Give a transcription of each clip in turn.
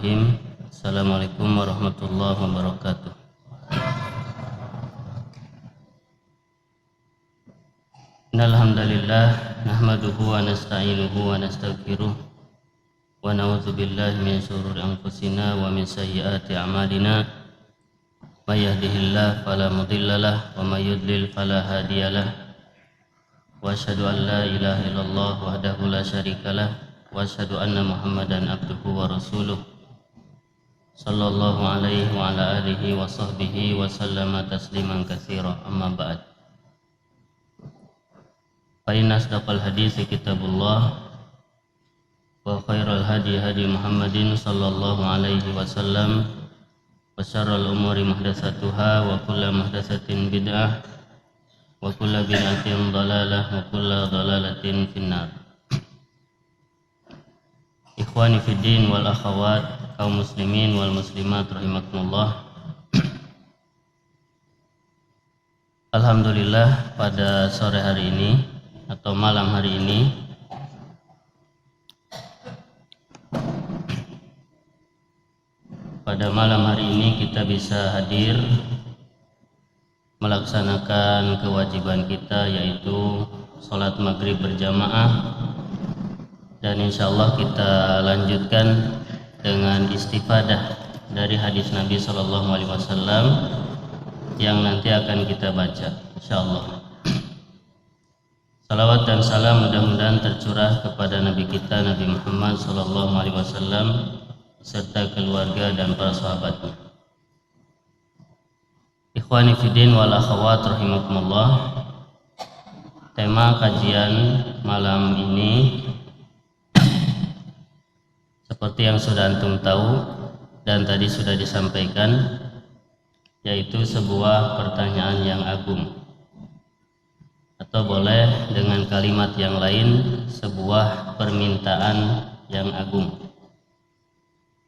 Bismillahirrahmanirrahim. Assalamualaikum warahmatullahi wabarakatuh. Innalhamdalillah nahmaduhu wa nasta'inuhu wa nastaghfiruh wa na'udzu billahi min shururi anfusina wa min sayyiati a'malina. May yahdihillahu fala mudhillalah wa may yudlil fala hadiyalah. Wa asyhadu an la ilaha illallah wahdahu la syarikalah wa asyhadu anna Muhammadan abduhu wa rasuluh sallallahu alaihi wa ala alihi wa sahbihi wa sallama tasliman katsira, amma ba'd. Fa inna asdaqal hadits kitabullah wa khairal hadi hadi Muhammadin sallallahu alaihi wasallam wa syarrul umuri muhdatsatuha wa kullu muhdatsatin bid'ah wa kullu bid'atin dhalalah wa kullu dhalalatin finnar. Ikhwani fiddin wal akhawat, kaum muslimin wal muslimat rahimakumullah. Alhamdulillah, pada sore hari ini atau malam hari ini kita bisa hadir melaksanakan kewajiban kita, yaitu sholat maghrib berjamaah. Dan insyaallah kita lanjutkan dengan istifadah dari hadis Nabi Sallallahu Alaihi Wasallam yang nanti akan kita baca, insyaallah. Salawat dan salam mudah-mudahan tercurah kepada Nabi kita Nabi Muhammad Sallallahu Alaihi Wasallam serta keluarga dan para sahabatnya. Ikhwani fiddin wal akhawat rahimakumullah. Tema kajian malam ini seperti yang sudah antum tahu dan tadi sudah disampaikan, yaitu sebuah pertanyaan yang agung, atau boleh dengan kalimat yang lain, sebuah permintaan yang agung.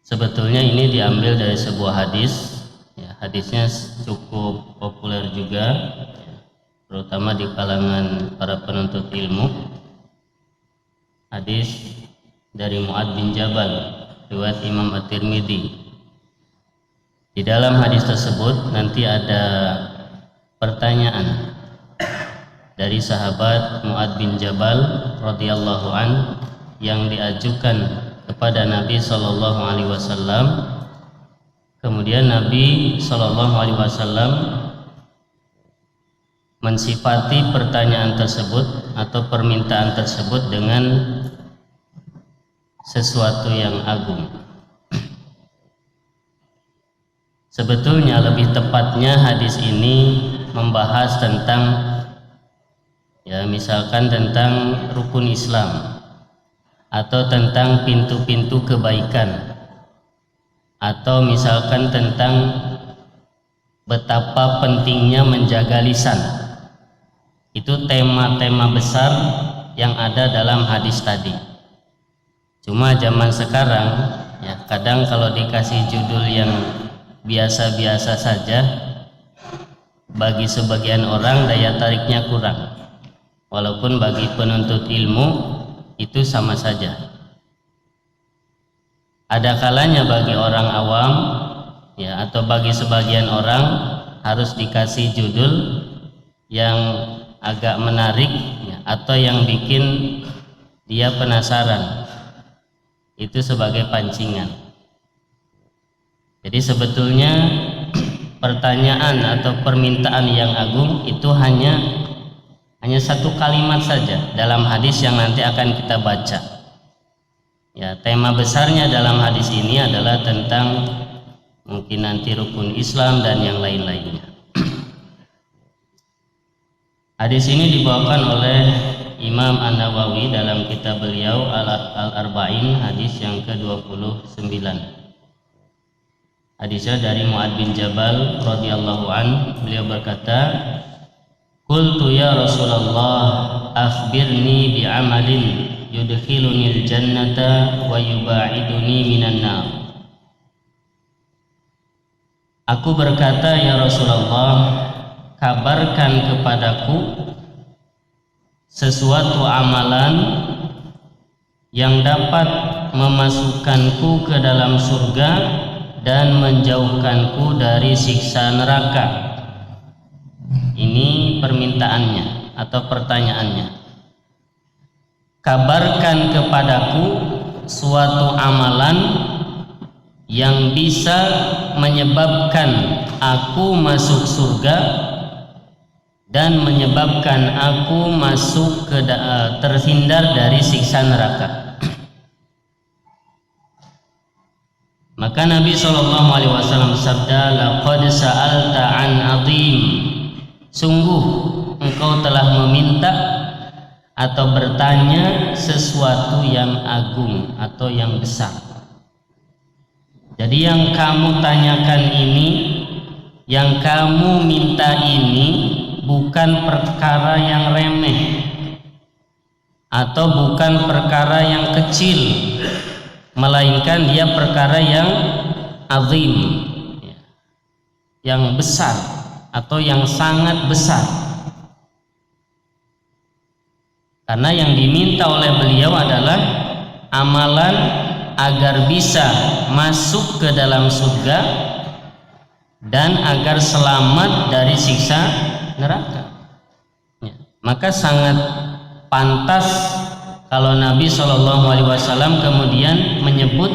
Sebetulnya ini diambil dari sebuah hadis, ya, hadisnya cukup populer juga, terutama di kalangan para penuntut ilmu. Hadis dari Mu'adz bin Jabal, riwayat Imam At-Tirmidzi. Di dalam hadis tersebut nanti ada pertanyaan dari sahabat Mu'adz bin Jabal radhiyallahu an yang diajukan kepada Nabi Sallallahu Alaihi Wasallam. Kemudian Nabi Sallallahu Alaihi Wasallam mensifati pertanyaan tersebut atau permintaan tersebut dengan sesuatu yang agung. Sebetulnya lebih tepatnya hadis ini membahas tentang, ya, misalkan tentang rukun Islam, atau tentang pintu-pintu kebaikan, atau misalkan tentang betapa pentingnya menjaga lisan. Itu tema-tema besar yang ada dalam hadis tadi. Cuma zaman sekarang, ya, kadang kalau dikasih judul yang biasa-biasa saja, bagi sebagian orang daya tariknya kurang. Walaupun bagi penuntut ilmu itu sama saja. Ada kalanya bagi orang awam, ya, atau bagi sebagian orang harus dikasih judul yang agak menarik, ya, atau yang bikin dia penasaran. Itu sebagai pancingan. Jadi sebetulnya pertanyaan atau permintaan yang agung itu hanya satu kalimat saja dalam hadis yang nanti akan kita baca. Ya, tema besarnya dalam hadis ini adalah tentang mungkin nanti rukun Islam dan yang lain-lainnya. Hadis ini dibawakan oleh Imam An-Nawawi dalam kitab beliau Al-Arba'in, hadis yang ke-29. Hadisnya dari Mu'adz bin Jabal radhiyallahu an, beliau berkata, "Qultu ya Rasulullah, akhbirni bi'amalin yudkhilunil jannata wa yuba'iduni minan nar." Aku berkata, "Ya Rasulullah, kabarkan kepadaku sesuatu amalan yang dapat memasukkanku ke dalam surga dan menjauhkanku dari siksa neraka. Ini permintaannya atau pertanyaannya. Kabarkan kepadaku suatu amalan yang bisa menyebabkan aku masuk surga dan menyebabkan aku masuk ke terhindar dari siksa neraka. Maka Nabi SAW bersabda, laqad sa'alta an azim, sungguh engkau telah meminta atau bertanya sesuatu yang agung atau yang besar. Jadi yang kamu tanyakan ini, yang kamu minta ini bukan perkara yang remeh atau bukan perkara yang kecil, melainkan dia perkara yang azim, yang besar atau yang sangat besar. Karena yang diminta oleh beliau adalah amalan agar bisa masuk ke dalam surga dan agar selamat dari siksa neraka. Maka sangat pantas kalau Nabi SAW kemudian menyebut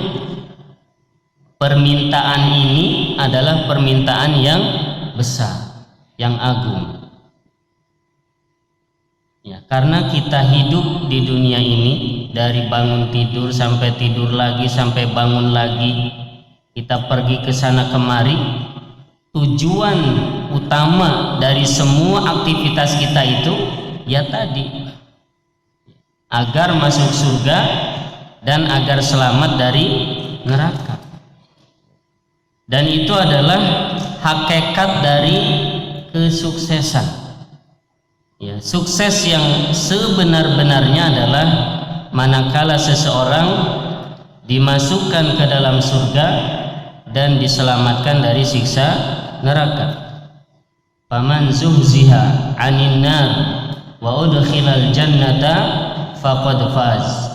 permintaan ini adalah permintaan yang besar, yang agung. Ya, karena kita hidup di dunia ini, dari bangun tidur sampai tidur lagi sampai bangun lagi, kita pergi ke sana kemari, tujuan utama dari semua aktivitas kita itu ya tadi, agar masuk surga dan agar selamat dari neraka. Dan itu adalah hakikat dari kesuksesan. Ya, sukses yang sebenar-benarnya adalah manakala seseorang dimasukkan ke dalam surga dan diselamatkan dari siksa neraka. Faman zuhziha 'anil nar wa udkhilal jannata faqad faz.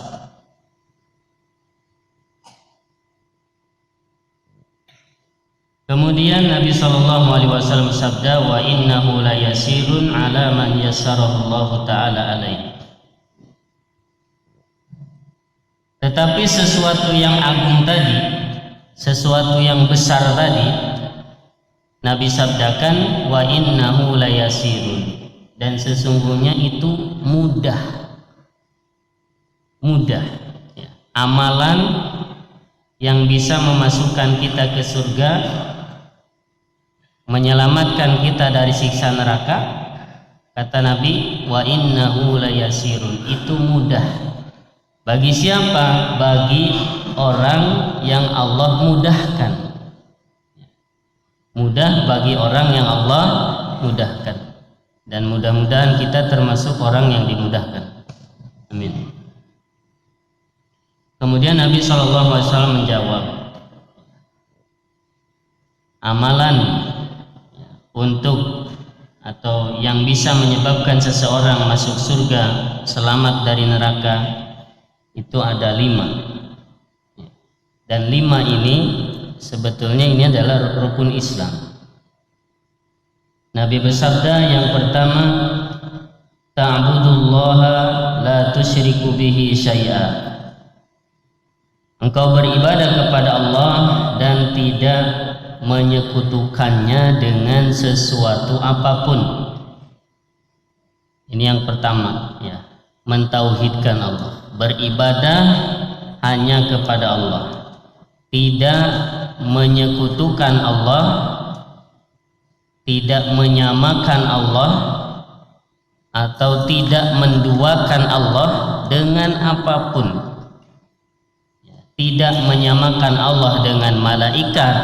Kemudian Nabi SAW bersabda, wa innahu la yasirun ala man yassarahu Allah Ta'ala alaihi. Tetapi sesuatu yang agung tadi, sesuatu yang besar tadi, Nabi sabdakan, wa innahu la yasirun, dan sesungguhnya itu mudah. Mudah ya. Amalan yang bisa memasukkan kita ke surga, menyelamatkan kita dari siksa neraka, kata Nabi, wa innahu layasirun, itu mudah. Bagi siapa? Bagi orang yang Allah mudahkan. Mudah bagi orang yang Allah mudahkan. Dan mudah-mudahan kita termasuk orang yang dimudahkan. Amin. Kemudian Nabi SAW menjawab, amalan untuk atau yang bisa menyebabkan seseorang masuk surga, selamat dari neraka, itu ada 5. Dan 5 ini sebetulnya ini adalah rukun Islam. Nabi bersabda, yang pertama, ta'budullaha la tusyriku bihi syai'a. Engkau beribadah kepada Allah dan tidak menyekutukannya dengan sesuatu apapun. Ini yang pertama ya, mentauhidkan Allah, beribadah hanya kepada Allah, tidak menyekutukan Allah, tidak menyamakan Allah, atau tidak menduakan Allah dengan apapun. Tidak menyamakan Allah dengan malaikat,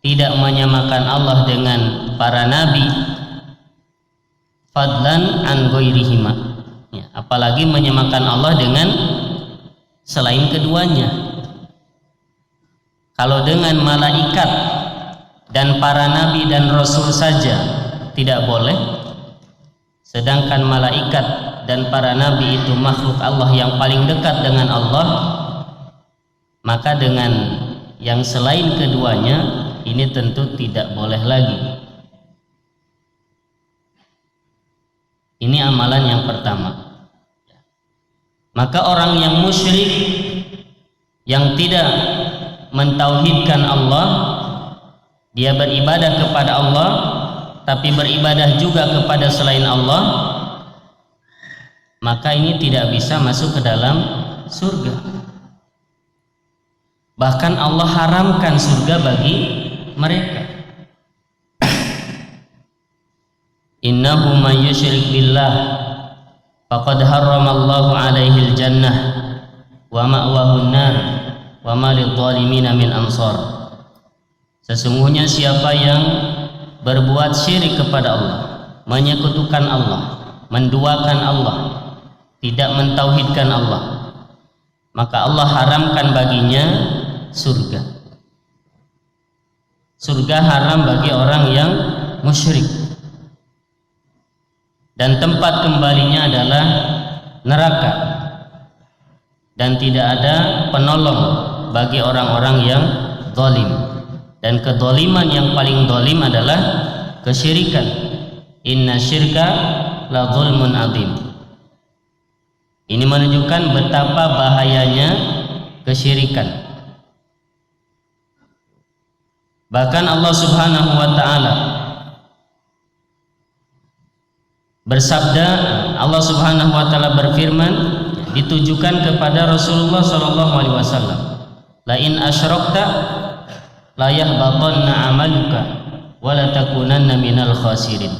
tidak menyamakan Allah dengan para nabi, fadlan an ghairihima ya, apalagi menyamakan Allah dengan selain keduanya. Kalau dengan malaikat dan para nabi dan rasul saja tidak boleh, sedangkan malaikat dan para nabi itu makhluk Allah yang paling dekat dengan Allah, maka dengan yang selain keduanya ini tentu tidak boleh lagi. Ini amalan yang pertama. Maka orang yang musyrik, yang tidak mentauhidkan Allah, dia beribadah kepada Allah tapi beribadah juga kepada selain Allah, maka ini tidak bisa masuk ke dalam surga. Bahkan Allah haramkan surga bagi mereka. Innahu may yusyrik billah faqad harramallahu alaihil jannah wa ma'wahun nar wa ma lidh-dhalimin min ansar. Sesungguhnya siapa yang berbuat syirik kepada Allah, menyekutukan Allah, menduakan Allah, tidak mentauhidkan Allah, maka Allah haramkan baginya surga. Surga haram bagi orang yang musyrik, dan tempat kembalinya adalah neraka, dan tidak ada penolong bagi orang-orang yang zalim. Dan kedzaliman yang paling zalim adalah kesyirikan. Inna syirka la zulmun adzim. Ini menunjukkan betapa bahayanya kesyirikan. Bahkan Allah Subhanahu wa taala bersabda, Allah Subhanahu wa taala berfirman ditujukan kepada Rasulullah sallallahu alaihi wasallam, la in asyrakta la yahbatanna amaluka wa la takunanna minal khasirin.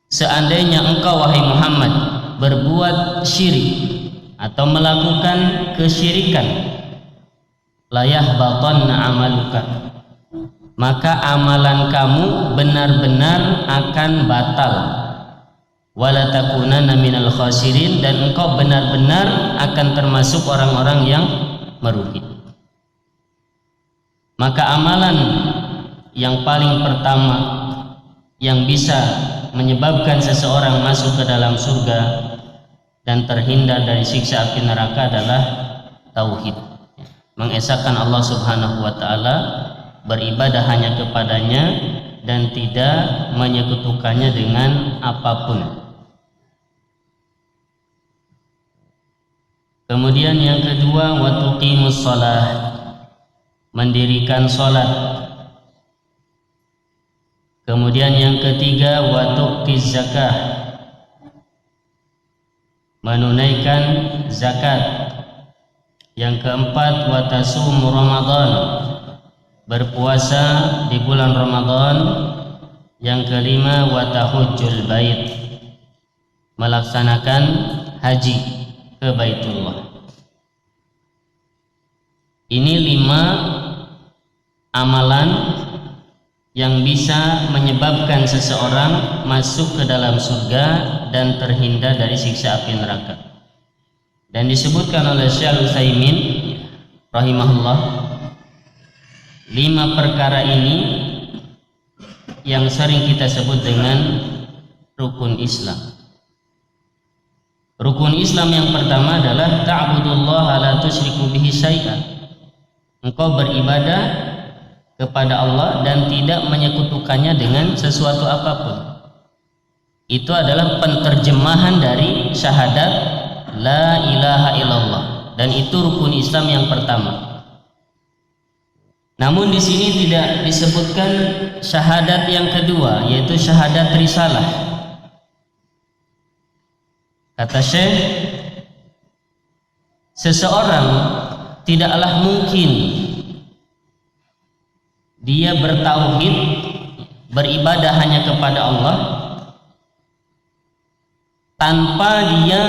Seandainya engkau wahai Muhammad berbuat syirik atau melakukan kesyirikan, la yahbatanna amaluka, maka amalan kamu benar-benar akan batal. Wala takunanna minal khasirin, dan engkau benar-benar akan termasuk orang-orang yang merugi. Maka amalan yang paling pertama yang bisa menyebabkan seseorang masuk ke dalam surga dan terhindar dari siksa api neraka adalah tauhid. Mengesahkan Allah Subhanahu wa taala, beribadah hanya kepadanya dan tidak menyekutukannya dengan apapun. Kemudian yang kedua, wa tuqimus shalah, mendirikan salat. Kemudian yang ketiga, wa tu'tiz zakah, menunaikan zakat. Yang keempat, wa tasumu Ramadan, berpuasa di bulan Ramadan. Yang kelima, wa tahujjul bait, melaksanakan haji ke Baitullah. Ini 5 amalan yang bisa menyebabkan seseorang masuk ke dalam surga dan terhindar dari siksa api neraka. Dan disebutkan oleh Syekh Al-Utsaimin rahimahullah, 5 perkara ini yang sering kita sebut dengan rukun Islam. Rukun Islam yang pertama adalah ta'budullaha la tusyriku bihi syai'an. Engkau beribadah kepada Allah dan tidak menyekutukannya dengan sesuatu apapun. Itu adalah penterjemahan dari syahadat la ilaha illallah, dan itu rukun Islam yang pertama. Namun di sini tidak disebutkan syahadat yang kedua, yaitu syahadat risalah. Kata Syekh, seseorang tidaklah mungkin dia bertauhid, beribadah hanya kepada Allah, tanpa dia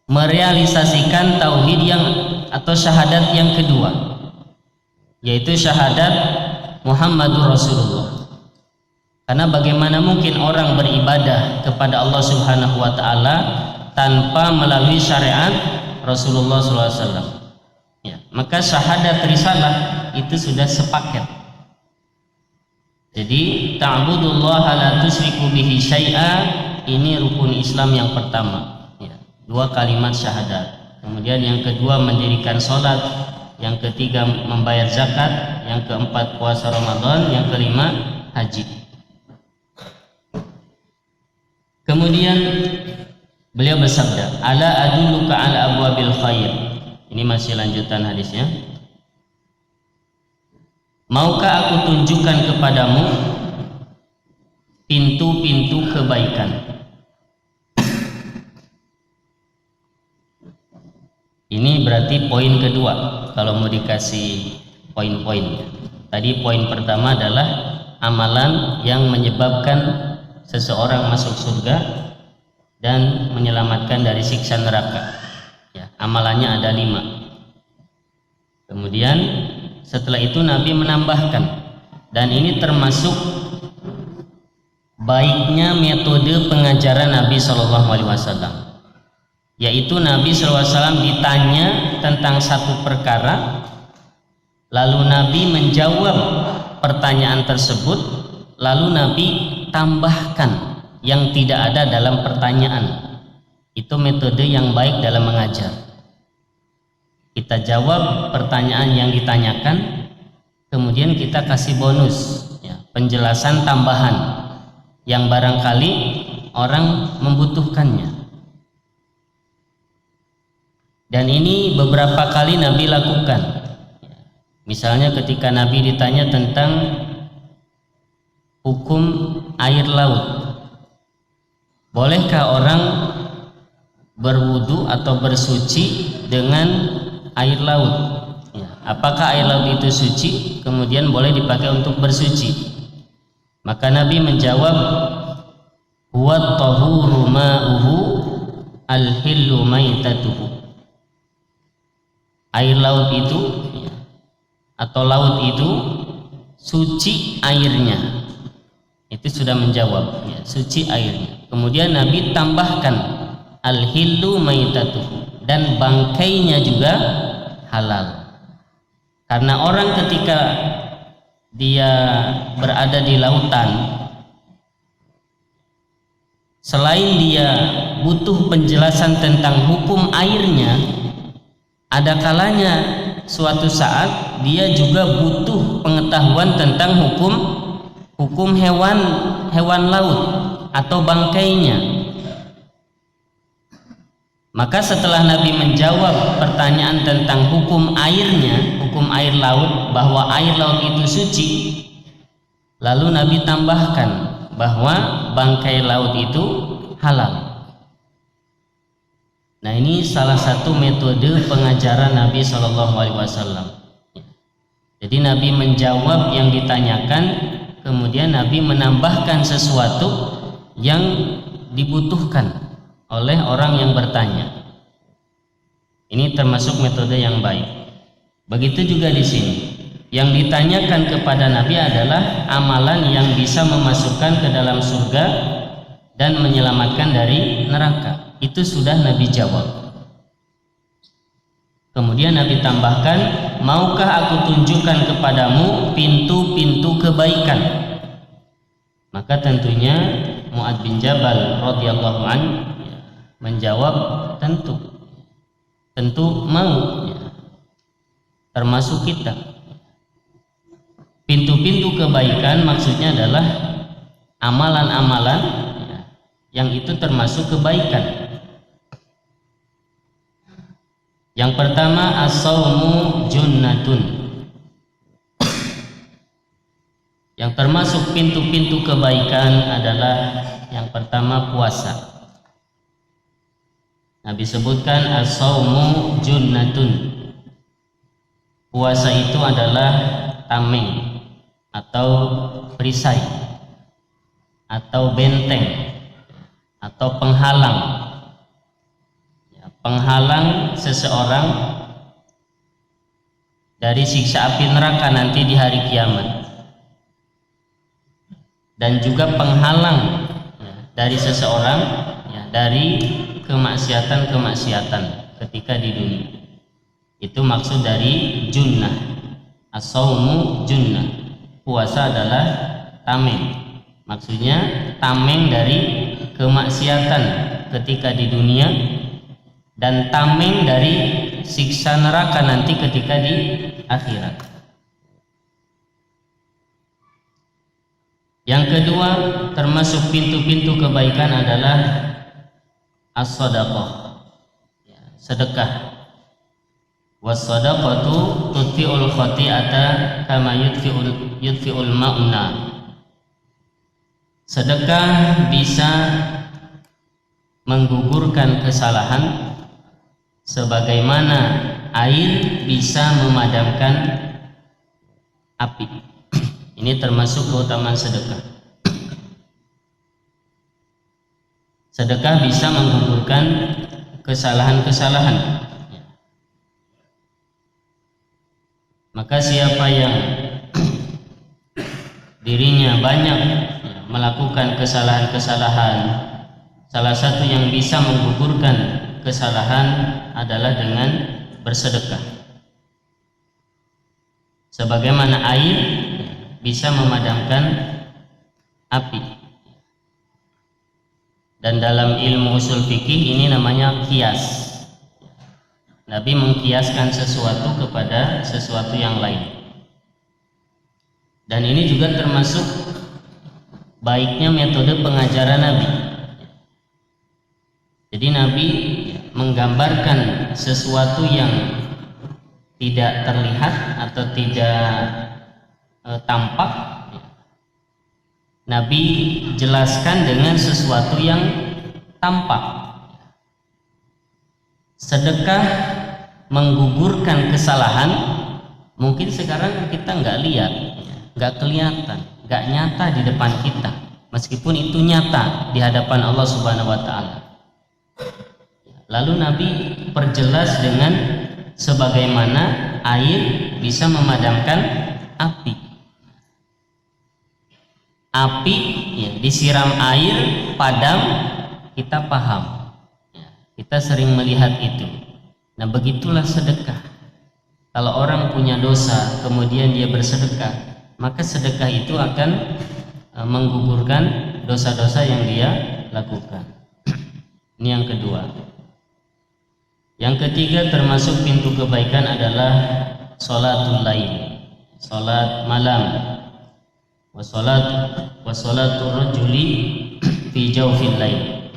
merealisasikan tauhid yang atau syahadat yang kedua, yaitu syahadat Muhammadur Rasulullah. Karena bagaimana mungkin orang beribadah kepada Allah Subhanahu wa taala tanpa melalui syariat Rasulullah SAW. Ya, maka syahadat risalah itu sudah sepaket. Jadi ta'budullaha la tusyriku bihi syai'a, ini rukun Islam yang pertama. Ya, 2 kalimat syahadat. kemudian yang kedua mendirikan sholat, yang ketiga membayar zakat, yang keempat puasa Ramadan, yang kelima haji. Kemudian beliau bersabda, ala adulluka ala abwabil khair. Ini masih lanjutan hadisnya. Maukah aku tunjukkan kepadamu pintu-pintu kebaikan? Ini berarti poin kedua kalau mau dikasih poin-poinnya. Tadi poin pertama adalah amalan yang menyebabkan seseorang masuk surga dan menyelamatkan dari siksa neraka. Ya, amalannya ada 5. Kemudian setelah itu Nabi menambahkan, dan ini termasuk baiknya metode pengajaran Nabi SAW. Yaitu Nabi SAW ditanya tentang satu perkara, lalu Nabi menjawab pertanyaan tersebut, lalu Nabi tambahkan yang tidak ada dalam pertanyaan. Itu metode yang baik dalam mengajar. Kita jawab pertanyaan yang ditanyakan, kemudian kita kasih bonus, ya, penjelasan tambahan yang barangkali orang membutuhkannya. Dan ini beberapa kali Nabi lakukan. Misalnya ketika Nabi ditanya tentang hukum air laut, bolehkah orang berwudu atau bersuci dengan air laut? Ya, apakah air laut itu suci? Kemudian boleh dipakai untuk bersuci. Maka Nabi menjawab, huwa tahuru ma'uhu al-hillu maitatuhu. Air laut itu, ya, atau laut itu suci airnya. Itu sudah menjawab, ya, suci airnya. Kemudian Nabi tambahkan al-hillu maitatuhu, dan bangkainya juga halal. Karena orang ketika dia berada di lautan, selain dia butuh penjelasan tentang hukum airnya, ada kalanya suatu saat dia juga butuh pengetahuan tentang hukum hewan laut atau bangkainya. Maka setelah Nabi menjawab pertanyaan tentang hukum airnya, hukum air laut, bahwa air laut itu suci, lalu Nabi tambahkan bahwa bangkai laut itu halal. Nah, ini salah satu metode pengajaran Nabi SAW. Jadi Nabi menjawab yang ditanyakan, kemudian Nabi menambahkan sesuatu yang dibutuhkan oleh orang yang bertanya. Ini termasuk metode yang baik. Begitu juga di sini. Yang ditanyakan kepada Nabi adalah amalan yang bisa memasukkan ke dalam surga dan menyelamatkan dari neraka. Itu sudah Nabi jawab. Kemudian Nabi tambahkan, maukah aku tunjukkan kepadamu pintu-pintu kebaikan? Maka tentunya Mu'adz bin Jabal radhiyallahu an menjawab, tentu mau, termasuk kita. Pintu-pintu kebaikan maksudnya adalah amalan-amalan yang itu termasuk kebaikan. Yang pertama, as-saumu junnatun. Yang termasuk pintu-pintu kebaikan adalah yang pertama puasa. Nabi sebutkan as-saumu junnatun. Puasa itu adalah tameng atau perisai atau benteng atau penghalang. Penghalang seseorang dari siksa api neraka nanti di hari kiamat, dan juga penghalang dari seseorang dari kemaksiatan-kemaksiatan ketika di dunia. Itu maksud dari junnah. As-saumu junnah. Puasa adalah tameng. Maksudnya tameng dari kemaksiatan ketika di dunia, dan tameng dari siksa neraka nanti ketika di akhirat. Yang kedua, termasuk pintu-pintu kebaikan adalah as-shadaqah, sedekah. Was-shadaqatu tudfi'ul khati'ata kama yudfi'ul ma'una. Sedekah bisa menggugurkan kesalahan sebagaimana air bisa memadamkan api. Ini termasuk keutamaan sedekah. Sedekah bisa menggugurkan kesalahan-kesalahan. Maka siapa yang dirinya banyak melakukan kesalahan-kesalahan, salah satu yang bisa menggugurkan kesalahan adalah dengan bersedekah. Sebagaimana air bisa memadamkan api. Dan dalam ilmu usul fikih ini namanya kias. Nabi mengkiaskan sesuatu kepada sesuatu yang lain. Dan ini juga termasuk baiknya metode pengajaran Nabi. Jadi Nabi menggambarkan sesuatu yang tidak terlihat atau tidak tampak, Nabi jelaskan dengan sesuatu yang tampak. Sedekah menggugurkan kesalahan mungkin sekarang kita nggak lihat, nggak kelihatan, nggak nyata di depan kita, meskipun itu nyata di hadapan Allah Subhanahu wa Ta'ala. Lalu Nabi perjelas dengan sebagaimana air bisa memadamkan api. Api disiram air padam, kita paham. Kita sering melihat itu. Nah, begitulah sedekah. Kalau orang punya dosa kemudian dia bersedekah, maka sedekah itu akan menggugurkan dosa-dosa yang dia lakukan. Ini yang kedua. Yang ketiga termasuk pintu kebaikan adalah sholatul lail, sholat malam. Wa sholatul rajuli fi jawfil lail.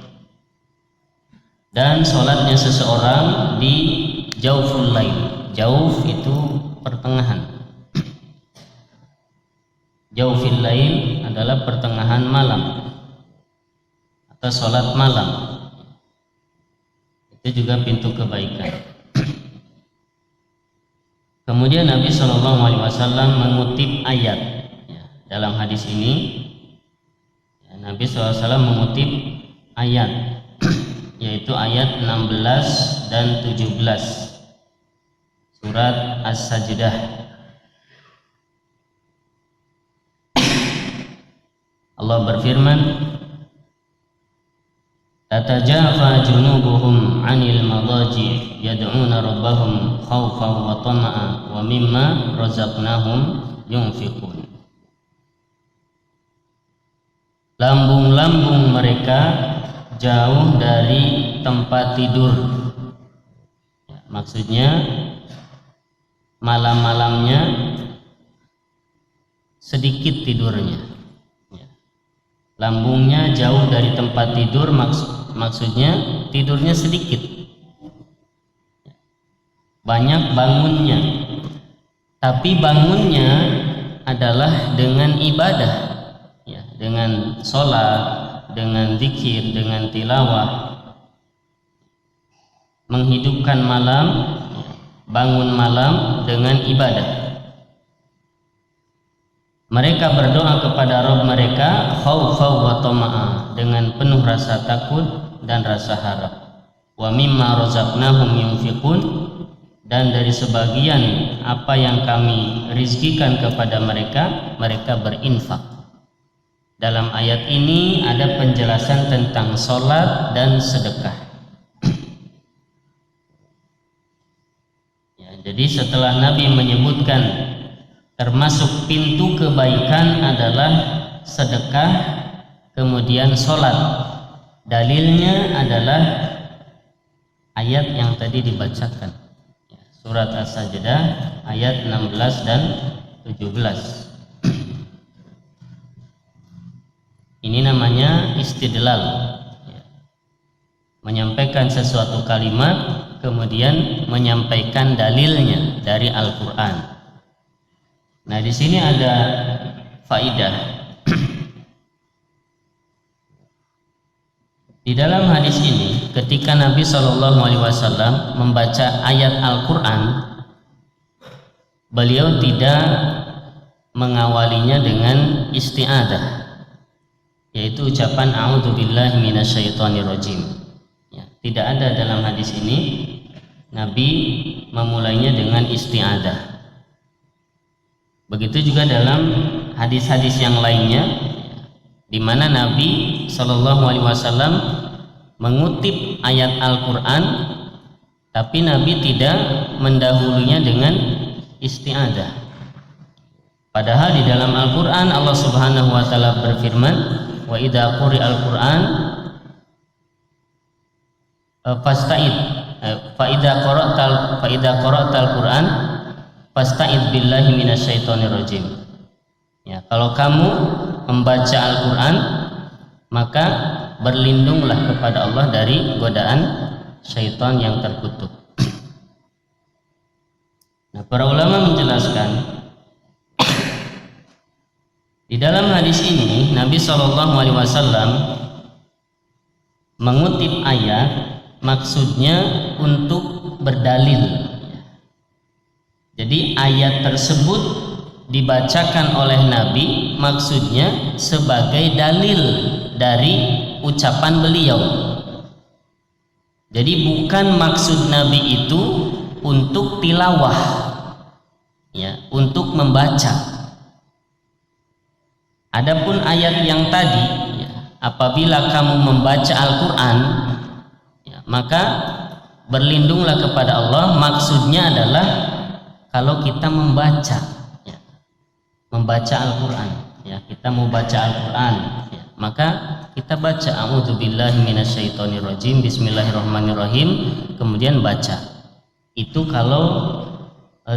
Dan sholatnya seseorang di jauful lail. Jauf itu pertengahan. Jaufil lail adalah pertengahan malam atau sholat malam. Itu juga pintu kebaikan. Kemudian Nabi SAW mengutip ayat dalam hadis ini. Nabi SAW mengutip ayat, yaitu ayat 16 dan 17 surat As-Sajdah. Allah berfirman, tatajafa junubuhum 'anil madaji yad'una rabbahum khaufan wa tama'an wa mimma razaqnahum yunfiqun. Lambung-lambung mereka jauh dari tempat tidur. Maksudnya malam-malamnya sedikit tidurnya. Lambungnya jauh dari tempat tidur, maksudnya tidurnya sedikit. Banyak bangunnya, tapi bangunnya adalah dengan ibadah, dengan sholat, dengan zikir, dengan tilawah. Menghidupkan malam, bangun malam dengan ibadah. Mereka berdoa kepada Rabb mereka khaufan wa tama'a, dengan penuh rasa takut dan rasa harap. Wa mimma razaqnahum yunfiqun, dan dari sebagian apa yang kami rizkikan kepada mereka, mereka berinfak. Dalam ayat ini ada penjelasan tentang sholat dan sedekah. Jadi setelah Nabi menyebutkan termasuk pintu kebaikan adalah sedekah, kemudian sholat. Dalilnya adalah ayat yang tadi dibacakan. Surat As-Sajdah ayat 16 dan 17. Ini namanya istidlal, menyampaikan sesuatu kalimat kemudian menyampaikan dalilnya dari Al-Quran. Nah, di sini ada faidah. Di dalam hadis ini, ketika Nabi SAW membaca ayat Al-Quran, beliau tidak mengawalinya dengan isti'adah, yaitu ucapan a'udzubillahi minasyaitonirrajim. Ya, tidak ada dalam hadis ini Nabi memulainya dengan isti'adah. Begitu juga dalam hadis-hadis yang lainnya, di mana Nabi SAW mengutip ayat Al-Quran, tapi Nabi tidak mendahulunya dengan isti'adah. Padahal di dalam Al-Quran Allah Subhanahu wa Ta'ala berfirman, wa idza quri'al Qur'an fasta'id fa idza qara'tal Qur'an fasta'id billahi minasyaitonir rajim. Ya, kalau kamu membaca Al-Quran, maka berlindunglah kepada Allah dari godaan syaitan yang terkutuk. Nah, para ulama menjelaskan di dalam hadis ini Nabi SAW mengutip ayat maksudnya untuk berdalil. Jadi ayat tersebut dibacakan oleh Nabi maksudnya sebagai dalil dari ucapan beliau. Jadi bukan maksud Nabi itu untuk tilawah, ya, untuk membaca. Adapun ayat yang tadi, ya, apabila kamu membaca Al-Quran, ya, maka berlindunglah kepada Allah, maksudnya adalah kalau kita membaca, ya, membaca Al-Quran, ya, kita mau baca Al-Quran, ya, maka kita baca a'udzubillahi minasyaitonirrajim, bismillahirrahmanirrahim, kemudian baca. Itu kalau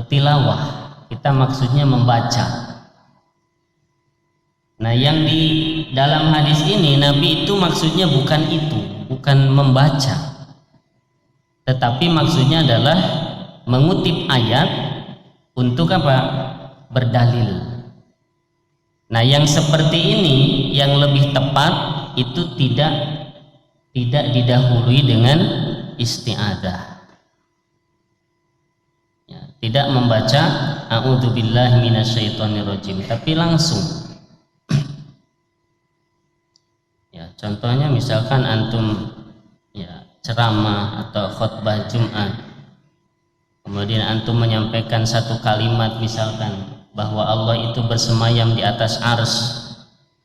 tilawah, kita maksudnya membaca. Nah, yang di dalam hadis ini Nabi itu maksudnya bukan itu, bukan membaca, tetapi maksudnya adalah mengutip ayat untuk apa? Berdalil. Nah, yang seperti ini yang lebih tepat itu tidak didahului dengan isti'adah. Ya, tidak membaca a'udzubillahi minasyaitonirrajim, tapi langsung. Ya, contohnya misalkan antum, ya, ceramah atau khutbah Jumat, kemudian antum menyampaikan satu kalimat misalkan bahwa Allah itu bersemayam di atas ars,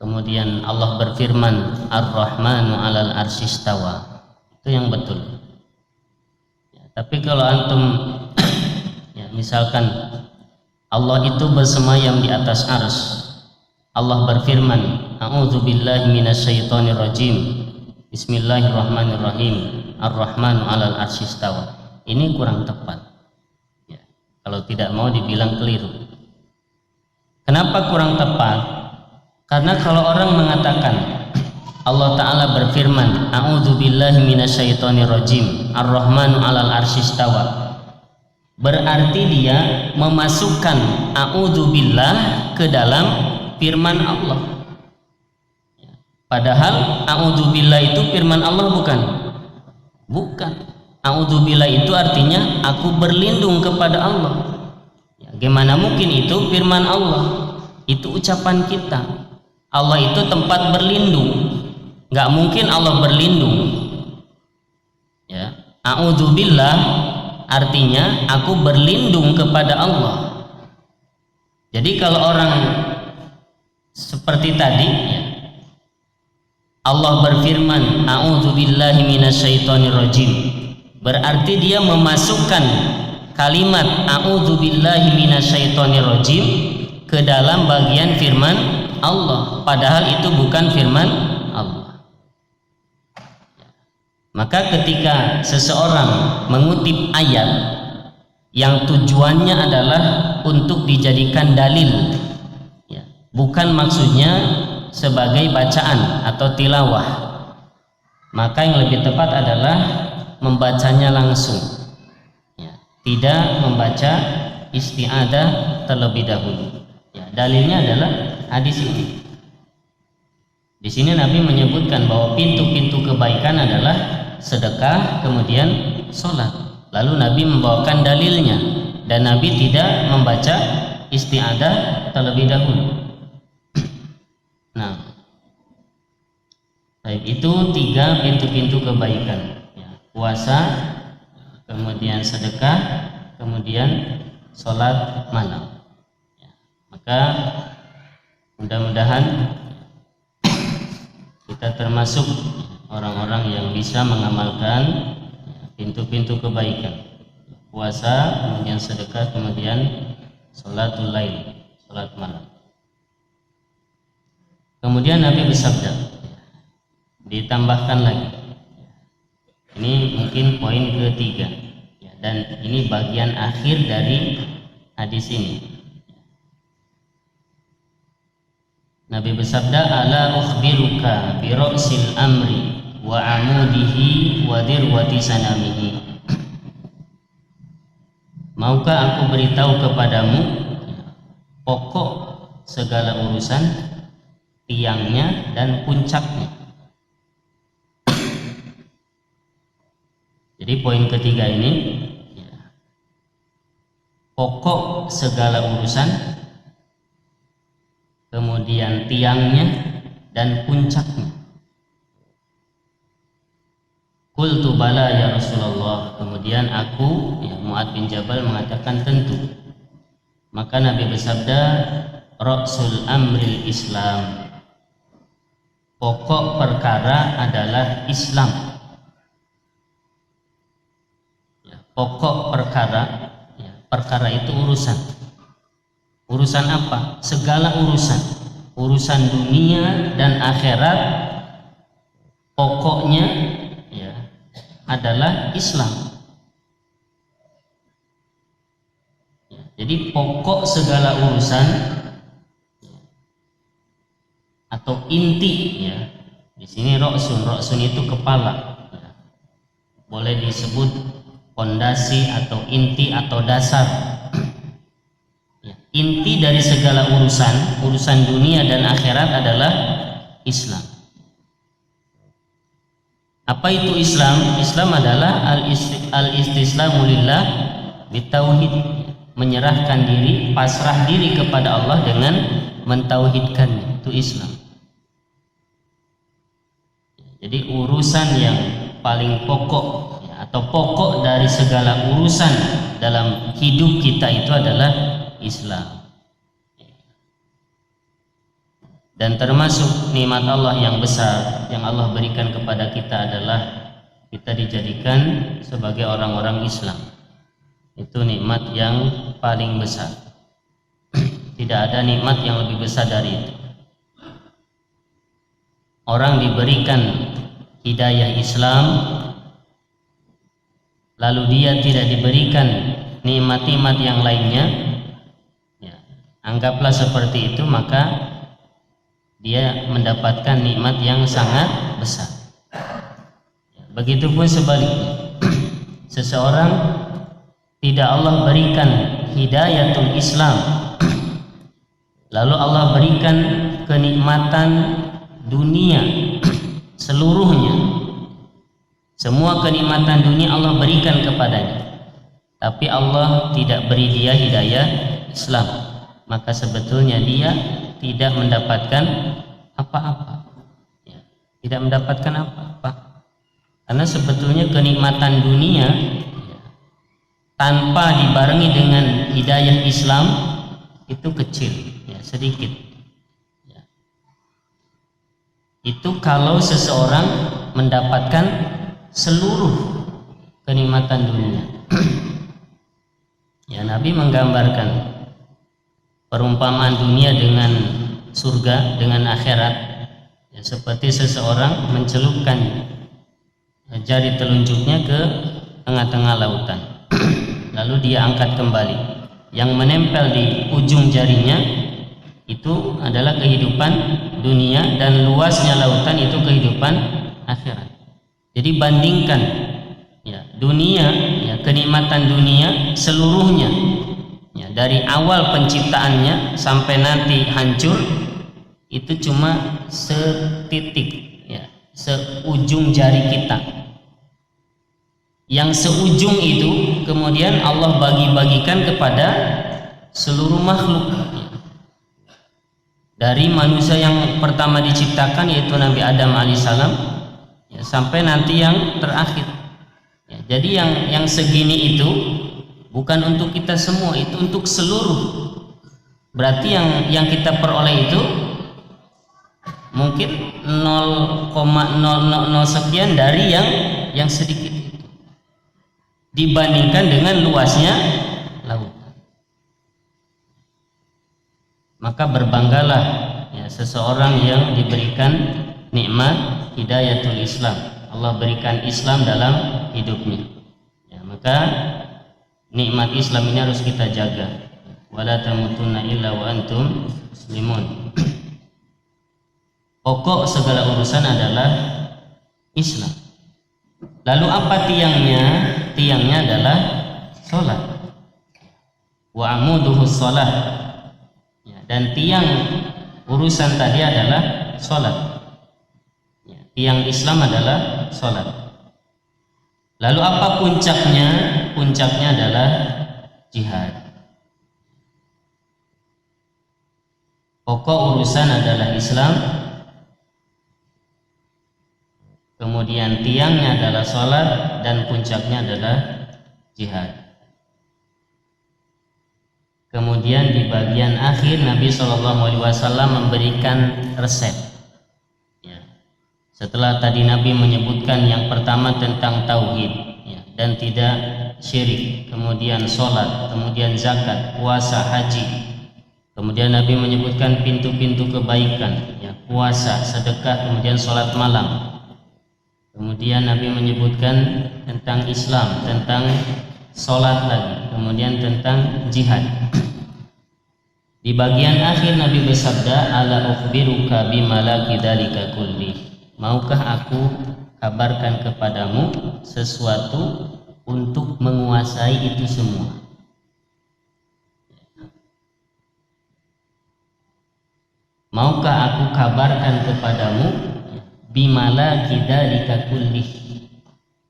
kemudian Allah berfirman Ar-Rahmanu 'alal arsy istawa, itu yang betul. Ya, tapi kalau antum ya, misalkan Allah itu bersemayam di atas ars, Allah berfirman a'udzubillahi minasyaitonirrajim, bismillahirrahmanirrahim, Ar-Rahmanu 'alal arsy istawa, ini kurang tepat, ya, kalau tidak mau dibilang keliru. Kenapa kurang tepat? Karena kalau orang mengatakan Allah Ta'ala berfirman a'udzubillahi minasyaitonirrajim, Ar-Rahmanu 'alal arsy istawa, berarti dia memasukkan a'udzubillah ke dalam firman Allah. Padahal a'udzubillah itu firman Allah bukan? Bukan. A'udzubillah itu artinya aku berlindung kepada Allah. Ya, gimana mungkin itu firman Allah? Itu ucapan kita. Allah itu tempat berlindung. Nggak mungkin Allah berlindung. Ya, a'udzubillah artinya aku berlindung kepada Allah. Jadi kalau orang seperti tadi, ya, Allah berfirman a'udzubillahi minasyaitonirrajim, berarti dia memasukkan kalimat a'udzubillahi minasyaitonirrajim ke dalam bagian firman Allah, padahal itu bukan firman Allah. Maka ketika seseorang mengutip ayat yang tujuannya adalah untuk dijadikan dalil, ya, bukan maksudnya sebagai bacaan atau tilawah, maka yang lebih tepat adalah membacanya langsung, ya, tidak membaca isti'adah terlebih dahulu. Ya, dalilnya adalah hadis ini. Di sini Nabi menyebutkan bahwa pintu-pintu kebaikan adalah sedekah, kemudian sholat. Lalu Nabi membawakan dalilnya, dan Nabi tidak membaca isti'adah terlebih dahulu. Nah, baik, itu 3 pintu-pintu kebaikan, ya, puasa, kemudian sedekah, kemudian sholat malam. Ya, maka mudah-mudahan kita termasuk orang-orang yang bisa mengamalkan pintu-pintu kebaikan, puasa, kemudian sedekah, kemudian sholatul lail, sholat malam. Kemudian Nabi bersabda, ditambahkan lagi, ini mungkin poin ketiga, ya, dan ini bagian akhir dari hadis ini. Nabi bersabda, ala ukhbiruka bi ra'sil amri wa amudihi wa dirwati sanamihi. Maukah aku beritahu kepadamu pokok segala urusan, tiangnya dan puncaknya. Jadi poin ketiga ini, ya, pokok segala urusan, kemudian tiangnya dan puncaknya. Qultu bala ya Rasulullah. Kemudian aku, ya, Mu'adz bin Jabal mengatakan tentu. Maka Nabi bersabda, Ra'sul amril Islam. Pokok perkara adalah Islam. Ya, pokok perkara, ya, perkara itu urusan. Urusan apa? Segala urusan. Urusan dunia dan akhirat, pokoknya, ya, adalah Islam. Ya, jadi pokok segala urusan, ya, atau inti, ya. Di sini roksun itu kepala. Ya. Boleh disebut fondasi atau inti atau dasar. Inti dari segala urusan dunia dan akhirat adalah Islam. Apa itu Islam? Islam adalah al-istislamu lillah bitauhid, menyerahkan diri, pasrah diri kepada Allah dengan mentauhidkan, itu Islam. Jadi urusan yang paling pokok, ya, atau pokok dari segala urusan dalam hidup kita itu adalah Islam. Dan termasuk nikmat Allah yang besar yang Allah berikan kepada kita adalah kita dijadikan sebagai orang-orang Islam. Itu nikmat yang paling besar. Tidak ada nikmat yang lebih besar dari itu. Orang diberikan hidayah Islam, lalu dia tidak diberikan nikmat-nikmat yang lainnya, anggaplah seperti itu, maka dia mendapatkan nikmat yang sangat besar. Begitupun sebaliknya, seseorang tidak Allah berikan hidayatul Islam, lalu Allah berikan kenikmatan dunia seluruhnya, semua kenikmatan dunia Allah berikan kepadanya, tapi Allah tidak beri dia hidayah Islam, maka sebetulnya dia tidak mendapatkan apa-apa, ya, tidak mendapatkan apa-apa, karena sebetulnya kenikmatan dunia, ya, tanpa dibarengi dengan hidayah Islam itu kecil, ya, sedikit, ya. Itu kalau seseorang mendapatkan seluruh kenikmatan dunia. Ya, Nabi menggambarkan perumpamaan dunia dengan surga, dengan akhirat, ya, seperti seseorang mencelupkan jari telunjuknya ke tengah-tengah lautan. Lalu dia angkat kembali. Yang menempel di ujung jarinya itu adalah kehidupan dunia, dan luasnya lautan itu kehidupan akhirat. Jadi bandingkan ya, dunia, ya, kenikmatan dunia seluruhnya, ya, dari awal penciptaannya sampai nanti hancur, itu cuma setitik, ya, seujung jari kita. Yang seujung itu kemudian Allah bagi-bagikan kepada seluruh makhluk, ya. Dari manusia yang pertama diciptakan yaitu Nabi Adam alaihissalam, ya, sampai nanti yang terakhir. Ya, jadi yang segini itu bukan untuk kita semua, itu untuk seluruh. Berarti yang kita peroleh itu mungkin 0,000 sekian dari yang sedikit itu, dibandingkan dengan luasnya laut. Maka berbanggalah ya seseorang yang diberikan nikmat hidayatul Islam. Allah berikan Islam dalam hidupnya. Ya, maka nikmat Islam ini harus kita jaga. Wala tamutunna illa wa antum muslimun. Pokok segala urusan adalah Islam. Lalu apa tiangnya? Tiangnya adalah sholat. Wa amuduhu sholat. Ya, dan tiang urusan tadi adalah sholat. Ya, tiang Islam adalah sholat. Lalu apa puncaknya? Puncaknya adalah jihad. Pokok urusan adalah Islam, kemudian tiangnya adalah sholat, dan puncaknya adalah jihad. Kemudian di bagian akhir Nabi SAW memberikan resep. Ya. Setelah tadi Nabi menyebutkan yang pertama tentang tauhid, ya, dan tidak syirik, kemudian sholat, kemudian zakat, puasa, haji. Kemudian Nabi menyebutkan pintu-pintu kebaikan, ya, puasa, sedekah, kemudian sholat malam. Kemudian Nabi menyebutkan tentang Islam, tentang sholat lagi, kemudian tentang jihad. Di bagian akhir Nabi bersabda, ala ukhbiruka bimalaki dzalika kulli. Maukah aku kabarkan kepadamu sesuatu untuk menguasai itu semua? Maukah aku kabarkan kepadamu bimalaki dzalika kulli,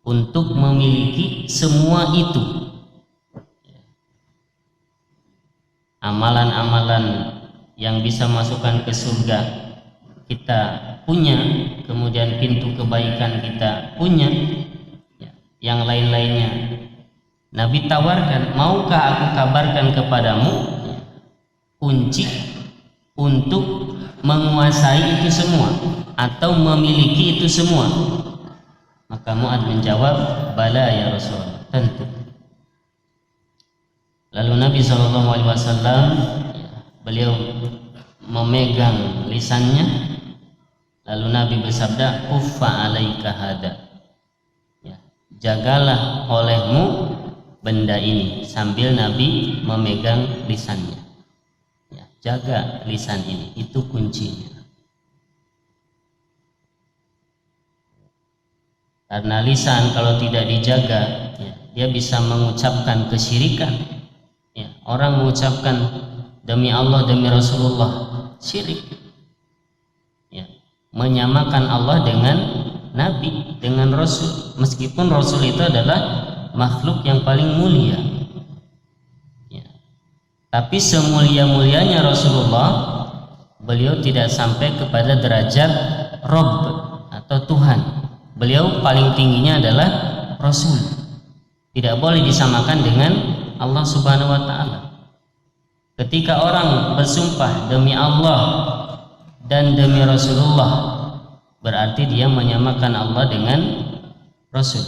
untuk memiliki semua itu, amalan-amalan yang bisa masukkan ke surga kita punya, kemudian pintu kebaikan kita punya, yang lain-lainnya Nabi tawarkan, maukah aku kabarkan kepadamu kunci untuk menguasai itu semua atau memiliki itu semua? Maka Mu'adz menjawab, bala ya Rasul, tentu. Lalu Nabi SAW, beliau memegang lisannya, lalu Nabi bersabda, uffa alaika hada, ya, jagalah olehmu benda ini, sambil Nabi memegang lisannya. Ya, jaga lisan ini, itu kuncinya. Karena lisan kalau tidak dijaga, ya, dia bisa mengucapkan kesyirikan. Ya, orang mengucapkan demi Allah, demi Rasulullah, syirik. Ya, menyamakan Allah dengan Nabi, dengan Rasul, meskipun Rasul itu adalah makhluk yang paling mulia. Ya. Tapi semulia-mulianya Rasulullah, beliau tidak sampai kepada derajat Rabb atau Tuhan. Beliau paling tingginya adalah Rasul. Tidak boleh disamakan dengan Allah Subhanahu wa Ta'ala. Ketika orang bersumpah demi Allah dan demi Rasulullah, berarti dia menyamakan Allah dengan Rasul.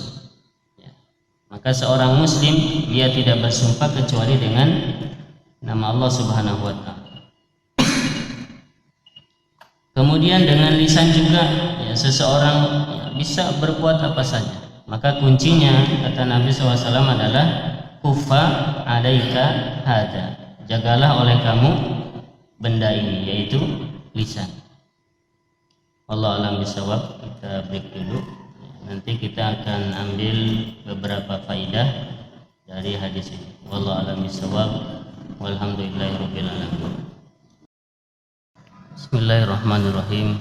Ya. Maka seorang Muslim dia tidak bersumpah kecuali dengan nama Allah Subhanahu wa Ta'ala. Kemudian dengan lisan juga ya, seseorang ya, bisa berbuat apa saja. Maka kuncinya kata Nabi SAW adalah kufa alaika hada, jagalah oleh kamu benda ini, yaitu lisan. Allah alam bisawab. Kita break dulu, nanti kita akan ambil beberapa faidah dari hadis ini. Wallahu alam bisawab. Walhamdulillahirabbil alamin. Bismillahirrahmanirrahim.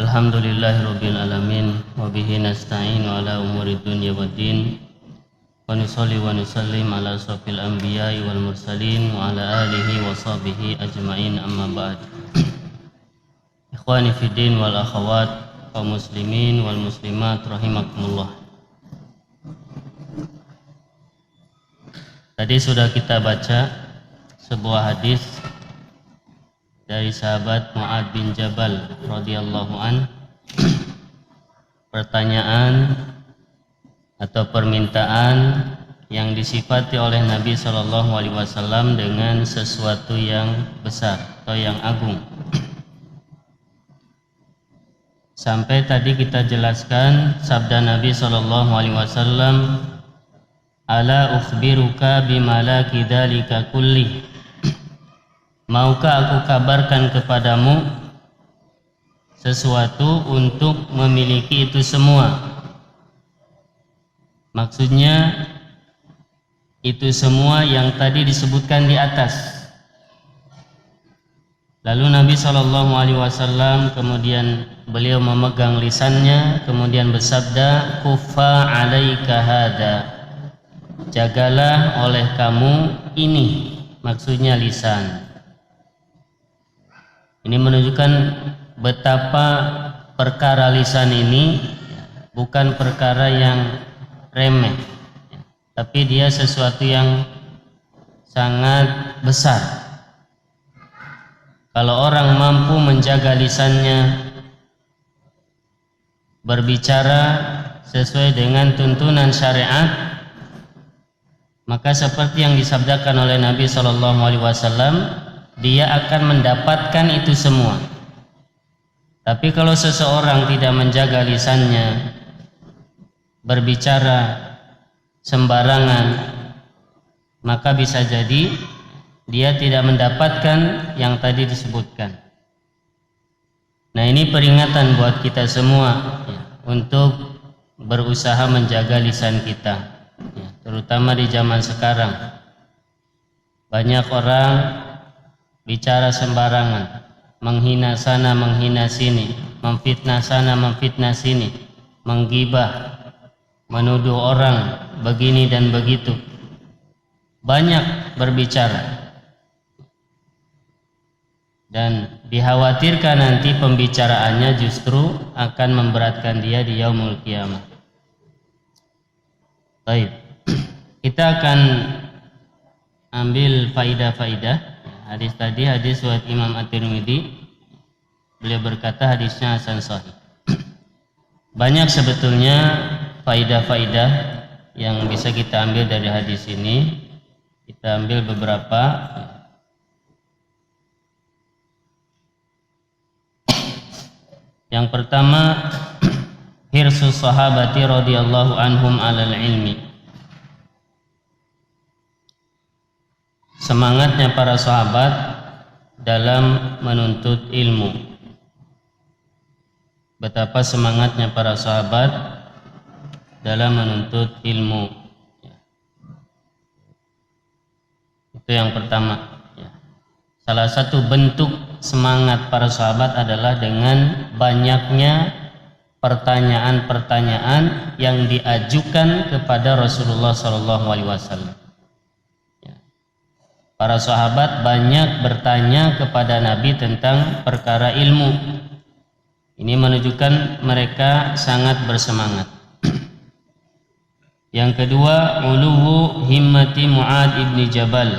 Alhamdulillahirabbil alamin wa bihi nasta'inu ala umuri dunya waddin. Wa nusalli wa nusallim ala asrofil anbiya'i wal mursalin wa ala alihi wa sahbihi ajma'in, amma ba'd. Ikhwani fid din wal akhawat, kaum muslimin wal muslimat rahimakumullah. Tadi sudah kita baca sebuah hadis dari sahabat Mu'ad bin Jabal radhiyallahu an. Pertanyaan atau permintaan yang disifati oleh Nabi Shallallahu Alaihi Wasallam dengan sesuatu yang besar atau yang agung. Sampai tadi kita jelaskan sabda Nabi Shallallahu Alaihi Wasallam, ala ukhbiruka bimalaki dzalika kulli. Maukah aku kabarkan kepadamu sesuatu untuk memiliki itu semua? Maksudnya itu semua yang tadi disebutkan di atas. Lalu Nabi Shallallahu Alaihi Wasallam kemudian beliau memegang lisannya, kemudian bersabda, kufa alaika hada, jagalah oleh kamu ini, maksudnya lisan. Ini menunjukkan betapa perkara lisan ini bukan perkara yang remeh, tapi dia sesuatu yang sangat besar. Kalau orang mampu menjaga lisannya, berbicara sesuai dengan tuntunan syariat, maka seperti yang disabdakan oleh Nabi Shallallahu Alaihi Wasallam, dia akan mendapatkan itu semua. Tapi kalau seseorang tidak menjaga lisannya, berbicara sembarangan, maka bisa jadi dia tidak mendapatkan yang tadi disebutkan. Nah, ini peringatan buat kita semua ya, untuk berusaha menjaga lisan kita ya, terutama di zaman sekarang. Banyak orang bicara sembarangan, menghina sana menghina sini, memfitnah sana memfitnah sini, menggibah, menuduh orang begini dan begitu. Banyak berbicara, dan dikhawatirkan nanti pembicaraannya justru akan memberatkan dia di yaumul qiyamah. Baik, kita akan ambil faidah-faidah. Hadis tadi hadis riwayat Imam At-Tirmidzi, beliau berkata hadisnya hasan sahih. Banyak sebetulnya faidah-faidah yang bisa kita ambil dari hadis ini. Kita ambil beberapa. Yang pertama, hirsus sahabati radhiyallahu anhum alal ilmi. Semangatnya para sahabat dalam menuntut ilmu. Betapa semangatnya para sahabat dalam menuntut ilmu. Itu yang pertama. Salah satu bentuk semangat para sahabat adalah dengan banyaknya pertanyaan-pertanyaan yang diajukan kepada Rasulullah SAW. Para sahabat banyak bertanya kepada Nabi tentang perkara ilmu. Ini menunjukkan mereka sangat bersemangat. Yang kedua, uluwu himmati Mu'ad ibn Jabal.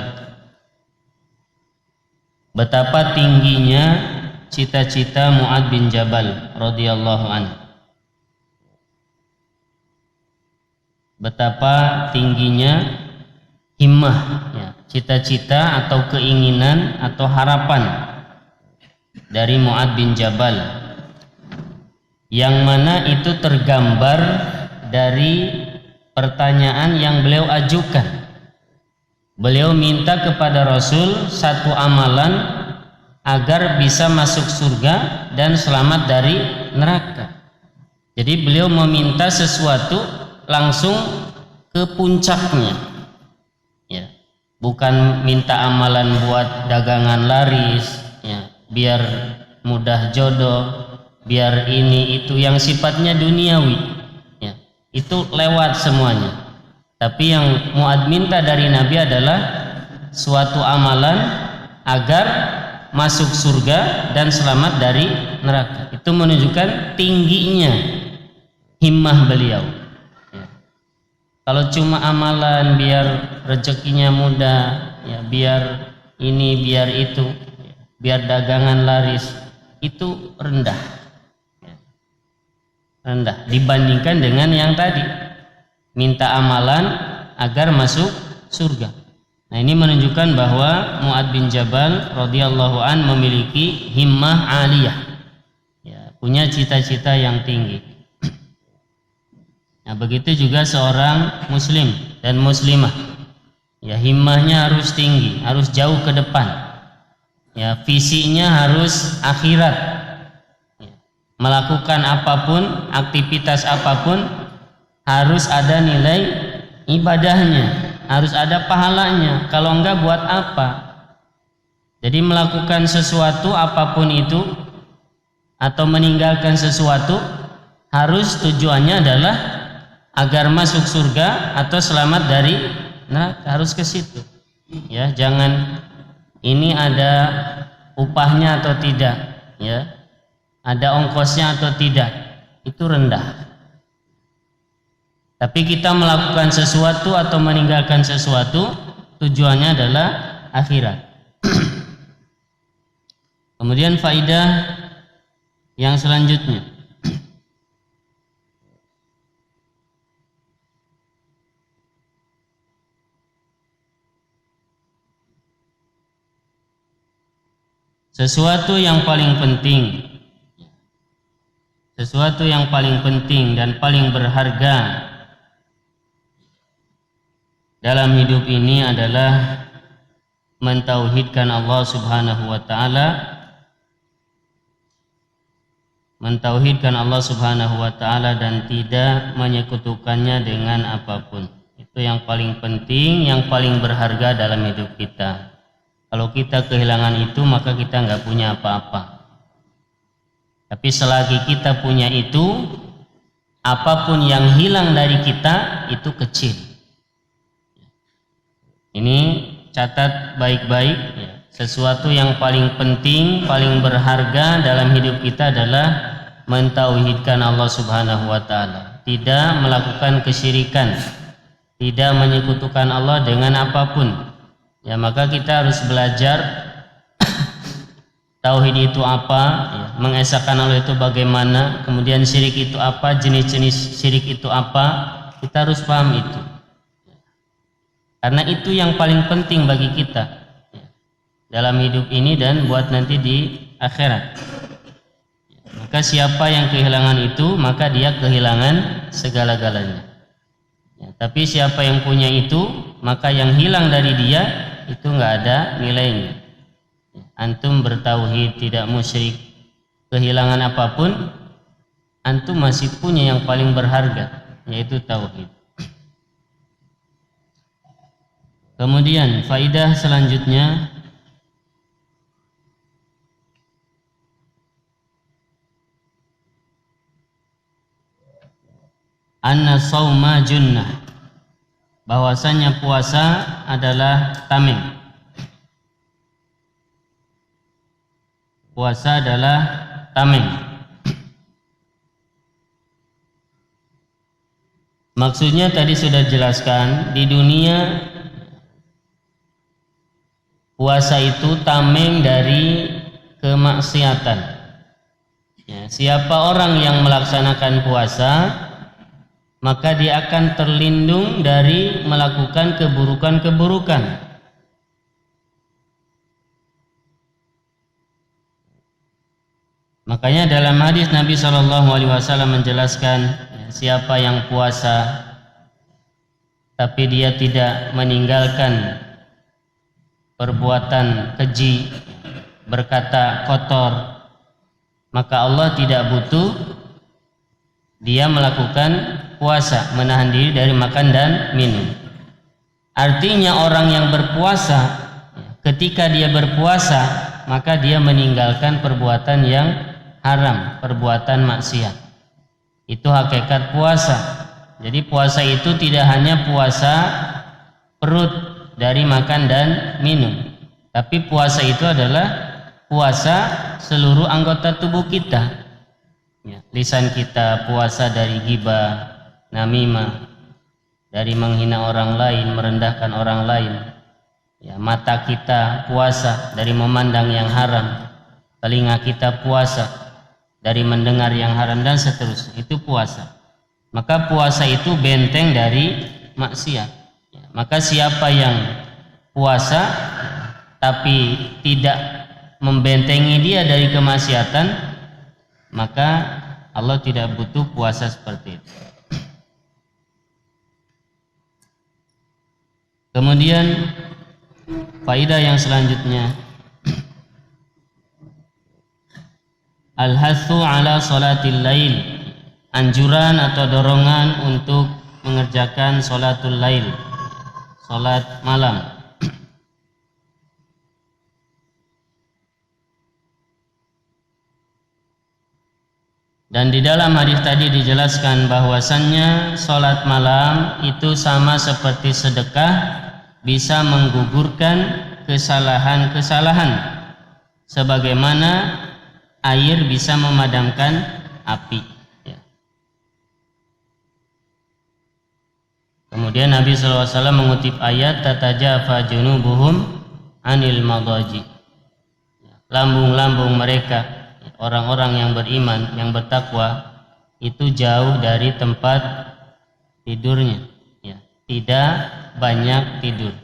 Betapa tingginya cita-cita Mu'ad bin Jabal radhiyallahu anhu. Betapa tingginya himmah, ya, cita-cita atau keinginan atau harapan dari Mu'adz bin Jabal, yang mana itu tergambar dari pertanyaan yang beliau ajukan. Beliau minta kepada Rasul satu amalan agar bisa masuk surga dan selamat dari neraka. Jadi beliau meminta sesuatu langsung ke puncaknya, ya. Bukan minta amalan buat dagangan laris, ya, biar mudah jodoh, biar ini itu yang sifatnya duniawi, ya, itu lewat semuanya. Tapi yang Mu'adz minta dari Nabi adalah suatu amalan agar masuk surga dan selamat dari neraka. Itu menunjukkan tingginya himmah beliau, ya. Kalau cuma amalan biar rezekinya mudah, ya, biar ini biar itu, ya, biar dagangan laris, itu rendah, rendah dibandingkan dengan yang tadi minta amalan agar masuk surga. Nah, ini menunjukkan bahwa Mu'adz bin Jabal radhiyallahu an memiliki himmah aliyah, ya, punya cita-cita yang tinggi. Nah, begitu juga seorang muslim dan muslimah, ya, himmahnya harus tinggi, harus jauh ke depan, ya, visinya harus akhirat, ya. Melakukan apapun, aktivitas apapun harus ada nilai ibadahnya, harus ada pahalanya. Kalau enggak buat apa? Jadi melakukan sesuatu apapun itu atau meninggalkan sesuatu harus tujuannya adalah agar masuk surga atau selamat dari neraka, harus ke situ, ya. Jangan ini ada upahnya atau tidak, ya, ada ongkosnya atau tidak, itu rendah. Tapi kita melakukan sesuatu atau meninggalkan sesuatu tujuannya adalah akhirat. Kemudian faidah yang selanjutnya, sesuatu yang paling penting dan paling berharga dalam hidup ini adalah mentauhidkan Allah Subhanahu wa taala, mentauhidkan Allah Subhanahu wa taala dan tidak menyekutukannya dengan apapun. Itu yang paling penting, yang paling berharga dalam hidup kita. Kalau kita kehilangan itu, maka kita nggak punya apa-apa. Tapi selagi kita punya itu, apapun yang hilang dari kita itu kecil. Ini catat baik-baik, ya. Sesuatu yang paling penting, paling berharga dalam hidup kita adalah mentauhidkan Allah Subhanahu wa taala, tidak melakukan kesyirikan, tidak menyekutukan Allah dengan apapun. Ya, maka kita harus belajar tauhid itu apa, ya, mengesahkan Allah itu bagaimana, kemudian syirik itu apa, jenis-jenis syirik itu apa, kita harus paham itu. Karena itu yang paling penting bagi kita, ya, dalam hidup ini dan buat nanti di akhirat. Maka siapa yang kehilangan itu, maka dia kehilangan segala-galanya. Ya, tapi siapa yang punya itu, maka yang hilang dari dia itu nggak ada nilainya. Antum bertauhid, tidak musyrik, kehilangan apapun, antum masih punya yang paling berharga, yaitu tauhid. Kemudian faidah selanjutnya, anna shauma junnah, bahwasanya puasa adalah tameng. Puasa adalah tameng. Maksudnya tadi sudah jelaskan, di dunia puasa itu tameng dari kemaksiatan. Ya, siapa orang yang melaksanakan puasa, maka dia akan terlindung dari melakukan keburukan-keburukan. Makanya dalam hadis Nabi SAW menjelaskan, siapa yang puasa tapi dia tidak meninggalkan perbuatan keji, berkata kotor, maka Allah tidak butuh dia melakukan puasa, menahan diri dari makan dan minum. Artinya orang yang berpuasa, ketika dia berpuasa, maka dia meninggalkan perbuatan yang haram, perbuatan maksiat. Itu hakikat puasa. Jadi puasa itu tidak hanya puasa perut dari makan dan minum, tapi puasa itu adalah puasa seluruh anggota tubuh kita. Lisan kita puasa dari ghibah, namimah, dari menghina orang lain, merendahkan orang lain. Mata kita puasa dari memandang yang haram, telinga kita puasa dari mendengar yang haram, dan seterusnya. Itu puasa. Maka puasa itu benteng dari maksiat. Maka siapa yang puasa tapi tidak membentengi dia dari kemaksiatan, maka Allah tidak butuh puasa seperti itu. Kemudian faedah yang selanjutnya, al-hathu ala salatil lail, anjuran atau dorongan untuk mengerjakan salatul lail, salat malam. Dan di dalam hadis tadi dijelaskan bahwasannya salat malam itu sama seperti sedekah, bisa menggugurkan kesalahan-kesalahan sebagaimana air bisa memadamkan api. Kemudian Nabi SAW mengutip ayat tatajafa junubuhum anil madaji, lambung-lambung mereka, orang-orang yang beriman, yang bertakwa, itu jauh dari tempat tidurnya, tidak banyak tidur.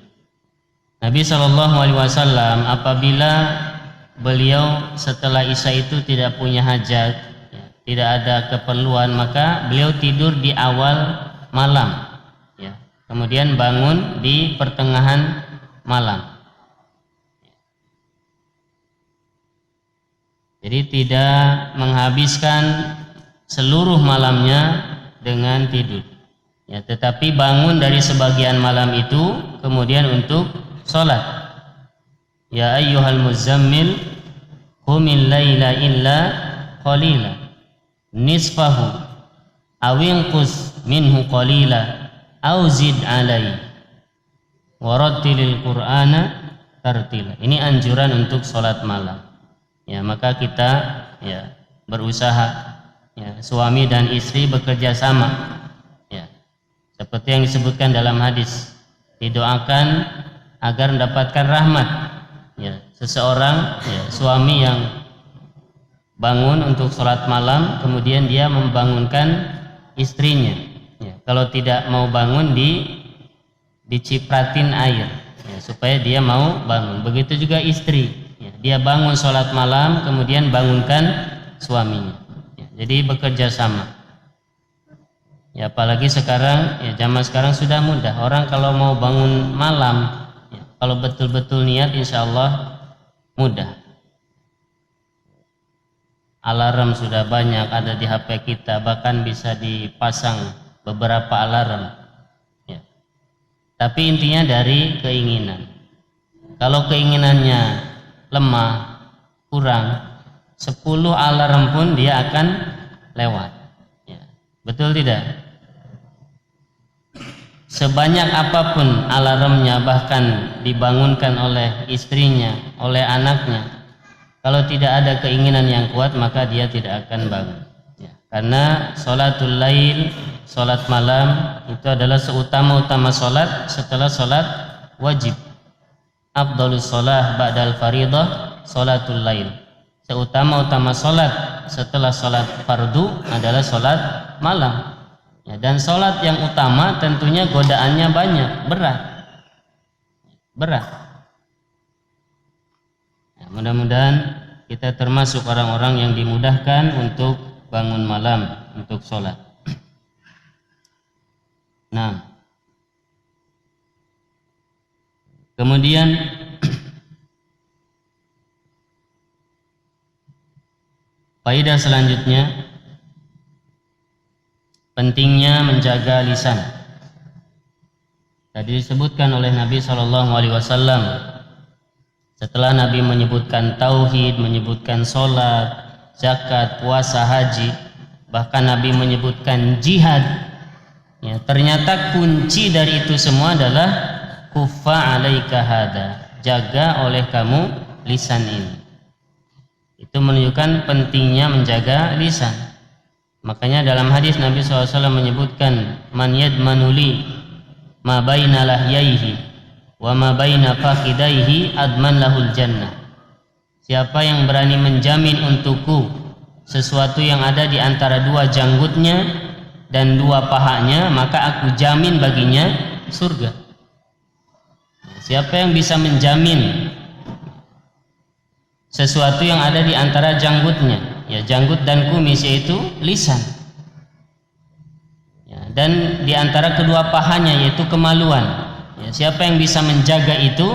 Nabi SAW apabila beliau setelah Isya itu tidak punya hajat, tidak ada keperluan, maka beliau tidur di awal malam, kemudian bangun di pertengahan malam. Jadi tidak menghabiskan seluruh malamnya dengan tidur, tetapi bangun dari sebagian malam itu kemudian untuk sholat. Ya ayyuhal muzammil qumil laila illa qalila nisfahu awinqus minhu qalila au zid alai warattilil qur'ana tartila. Ini anjuran untuk sholat malam. Maka kita berusaha, suami dan istri bekerja sama, seperti yang disebutkan dalam hadis, didoakan agar mendapatkan rahmat. Seseorang suami yang bangun untuk sholat malam kemudian dia membangunkan istrinya, kalau tidak mau bangun dicipratin air, supaya dia mau bangun. Begitu juga istri, dia bangun sholat malam kemudian bangunkan suaminya. Jadi bekerja sama. Apalagi sekarang, zaman sekarang sudah mudah. Orang kalau mau bangun malam, kalau betul-betul niat, insya Allah mudah. Alarm sudah banyak ada di HP kita, bahkan bisa dipasang beberapa alarm. Tapi intinya dari keinginan. Kalau keinginannya lemah, kurang, 10 alarm pun dia akan lewat. Betul tidak? Sebanyak apapun alarmnya, bahkan dibangunkan oleh istrinya, oleh anaknya, kalau tidak ada keinginan yang kuat maka dia tidak akan bangun. Karena sholatul lail, sholat malam itu adalah seutama-utama sholat setelah sholat wajib. Afdhalus sholah ba'dal faridah sholatul lail. Seutama-utama sholat setelah sholat fardu adalah sholat malam. Dan sholat yang utama tentunya godaannya banyak, berat. Mudah-mudahan kita termasuk orang-orang yang dimudahkan untuk bangun malam untuk sholat. Nah, kemudian faedah selanjutnya, pentingnya menjaga lisan. Tadi disebutkan oleh Nabi SAW, setelah Nabi menyebutkan tauhid, menyebutkan sholat, zakat, puasa, haji, bahkan Nabi menyebutkan jihad. Ya, ternyata kunci dari itu semua adalah kuffa alaika hada, jaga oleh kamu lisan ini. Itu menunjukkan pentingnya menjaga lisan. Makanya dalam hadis Nabi SAW menyebutkan, man yadmanuli ma baina lahyaihi wa ma baina fakhidaihi adman lahul jannah. Siapa yang berani menjamin untukku sesuatu yang ada di antara dua janggutnya dan dua pahanya, maka aku jamin baginya surga. Siapa yang bisa menjamin sesuatu yang ada di antara janggutnya, ya janggut dan kumis, yaitu lisan, ya, dan di antara kedua pahanya yaitu kemaluan, ya, siapa yang bisa menjaga itu,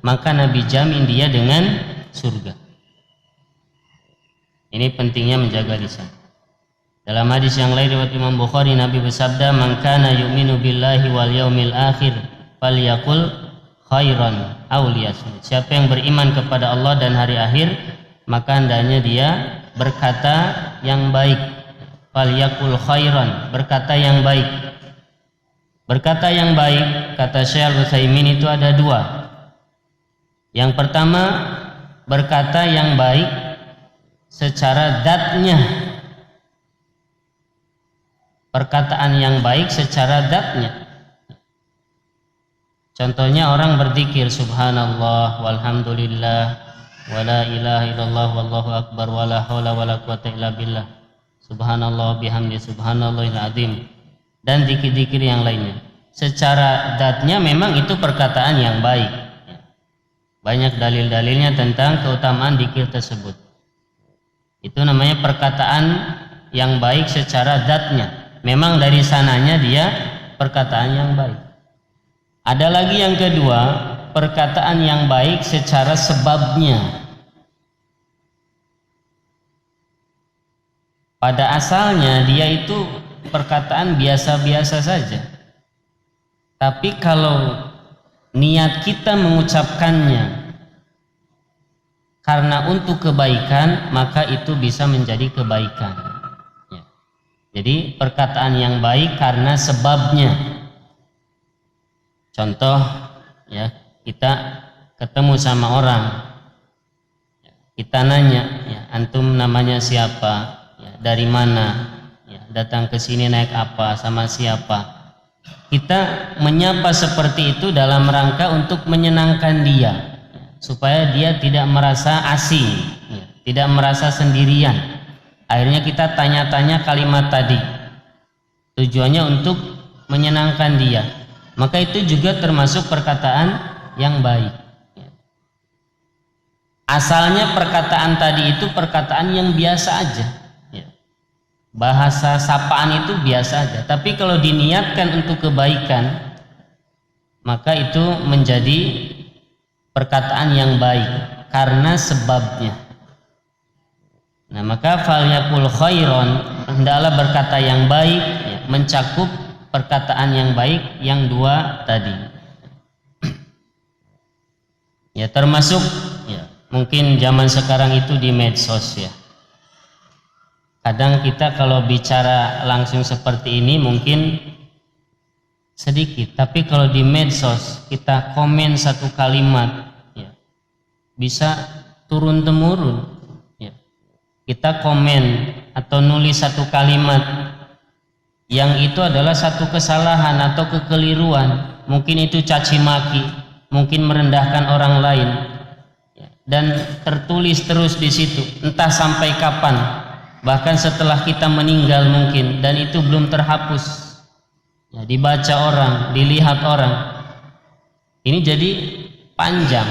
maka Nabi jamin dia dengan surga. Ini pentingnya menjaga lisan. Dalam hadis yang lain riwayat Imam Bukhari, Nabi bersabda, man kana yu'minu billahi wal yaumil akhir falyaqul khairan aw liyasmut. Siapa yang beriman kepada Allah dan hari akhir, maka hendaknya dia berkata yang baik. Falyaqul khairan, berkata yang baik. Berkata yang baik, kata Syekh Al-Utsaimin, itu ada dua. Yang pertama, berkata yang baik secara dzatnya. Perkataan yang baik secara dzatnya. Contohnya orang berzikir subhanallah walhamdulillah wala ilaha illallah wallahu akbar wala haula wala quwata illa billah subhanallah bihamdi subhanallahil azim dan zikir-zikir yang lainnya. Secara dzatnya memang itu perkataan yang baik. Banyak dalil-dalilnya tentang keutamaan zikir tersebut. Itu namanya perkataan yang baik secara dzatnya. Memang dari sananya dia perkataan yang baik. Ada lagi yang kedua, perkataan yang baik secara sebabnya. Pada asalnya dia itu perkataan biasa-biasa saja. Tapi kalau niat kita mengucapkannya karena untuk kebaikan, maka itu bisa menjadi kebaikan. Ya. Jadi perkataan yang baik karena sebabnya. Contoh, ya, kita ketemu sama orang, ya, kita nanya, ya, antum namanya siapa, ya, dari mana, ya, datang ke sini naik apa, sama siapa. Kita menyapa seperti itu dalam rangka untuk menyenangkan dia, ya, supaya dia tidak merasa asing, ya, tidak merasa sendirian. Akhirnya kita tanya-tanya kalimat tadi, tujuannya untuk menyenangkan dia. Maka itu juga termasuk perkataan yang baik. Asalnya perkataan tadi itu perkataan yang biasa aja. Bahasa sapaan itu biasa aja. Tapi kalau diniatkan untuk kebaikan, maka itu menjadi perkataan yang baik karena sebabnya. Nah, maka falyaqul khairon, hendaklah berkata yang baik, ya, mencakup perkataan yang baik yang dua tadi. Ya, termasuk, ya, mungkin zaman sekarang itu di medsos, ya. Kadang kita kalau bicara langsung seperti ini mungkin sedikit, tapi kalau di medsos kita komen satu kalimat, ya, bisa turun temurun, ya. Kita komen atau nulis satu kalimat yang itu adalah satu kesalahan atau kekeliruan, mungkin itu caci maki, mungkin merendahkan orang lain, dan tertulis terus di situ, entah sampai kapan, bahkan setelah kita meninggal mungkin, dan itu belum terhapus, ya, dibaca orang, dilihat orang. Ini jadi panjang,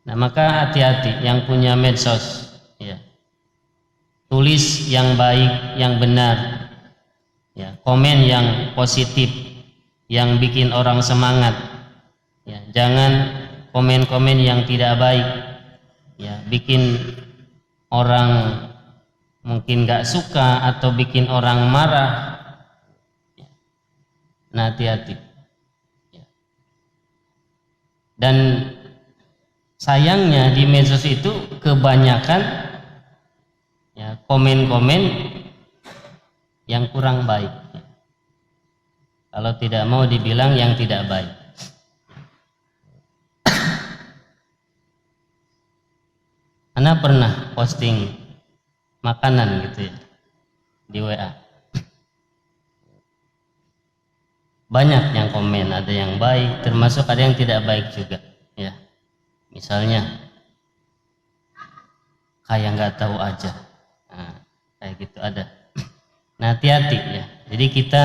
Nah, maka hati-hati yang punya medsos, ya. Tulis yang baik, yang benar, ya. Komen yang positif, yang bikin orang semangat, ya. Jangan komen-komen yang tidak baik, ya. Bikin orang mungkin gak suka atau bikin orang marah. Nah, hati-hati. Dan sayangnya di medsos itu kebanyakan ya, komen-komen yang kurang baik. Kalau tidak mau dibilang yang tidak baik. Anda pernah posting makanan gitu ya di WA. Banyak yang komen, ada yang baik, termasuk ada yang tidak baik juga, ya. Misalnya kayak nggak tahu aja, nah, kayak gitu ada. Nah, hati-hati ya. Jadi kita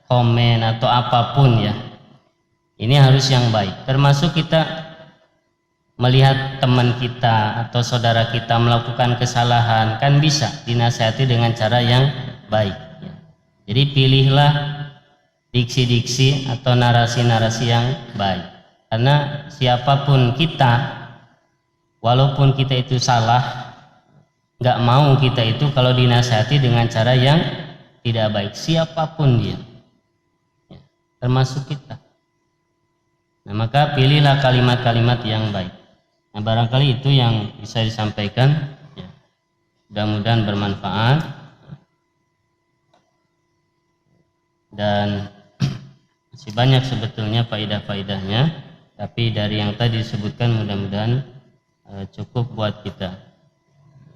komen atau apapun ya, ini harus yang baik. Termasuk kita melihat teman kita atau saudara kita melakukan kesalahan, kan bisa dinasihati dengan cara yang baik. Ya. Jadi pilihlah diksi-diksi atau narasi-narasi yang baik. Karena siapapun kita, walaupun kita itu salah, nggak mau kita itu kalau dinasihati dengan cara yang tidak baik, siapapun dia, ya, termasuk kita. Nah, maka pilihlah kalimat-kalimat yang baik. Nah, barangkali itu yang bisa disampaikan, ya. Mudah-mudahan bermanfaat dan masih banyak sebetulnya faidah-faidahnya, tapi dari yang tadi disebutkan mudah-mudahan cukup buat kita.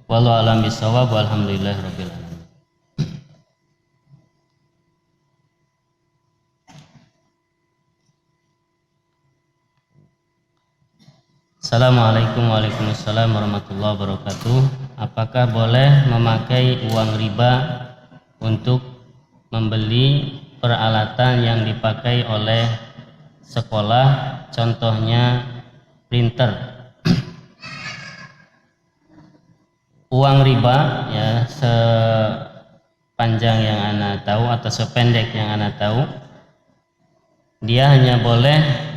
Wallahu a'lam bishawab, walhamdulillahirabbil alamin. Assalamualaikum waalaikumsalam warahmatullahi wabarakatuh. Apakah boleh memakai uang riba untuk membeli peralatan yang dipakai oleh sekolah, contohnya printer? Uang riba ya, sepanjang yang Anda tahu atau sependek yang Anda tahu, dia hanya boleh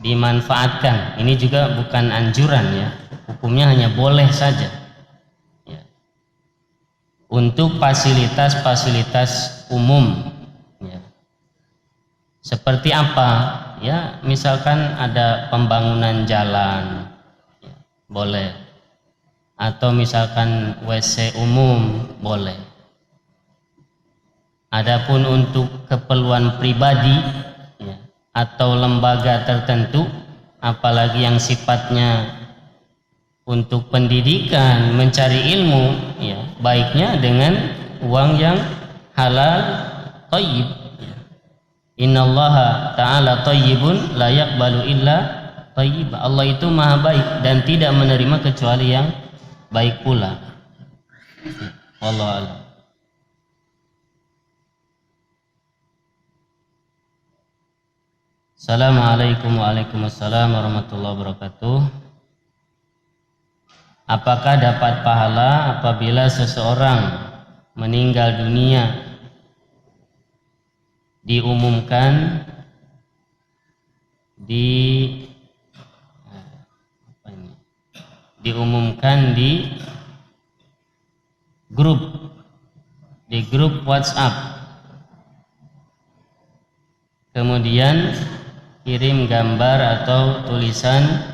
dimanfaatkan. Ini juga bukan anjuran ya, hukumnya hanya boleh saja ya. Untuk fasilitas-fasilitas umum ya. Seperti apa ya, misalkan ada pembangunan jalan ya, boleh, atau misalkan WC umum boleh. Adapun untuk keperluan pribadi ya, atau lembaga tertentu, apalagi yang sifatnya untuk pendidikan, mencari ilmu ya, baiknya dengan uang yang halal thayyib ya. Innallaha ta'ala thayyibun la yaqbalu illa thayyib. Allah itu maha baik dan tidak menerima kecuali yang baik pula. Wallahu a'lam. Assalamualaikum waalaikumsalam warahmatullahi wabarakatuh. Apakah dapat pahala apabila seseorang meninggal dunia diumumkan di grup WhatsApp, kemudian kirim gambar atau tulisan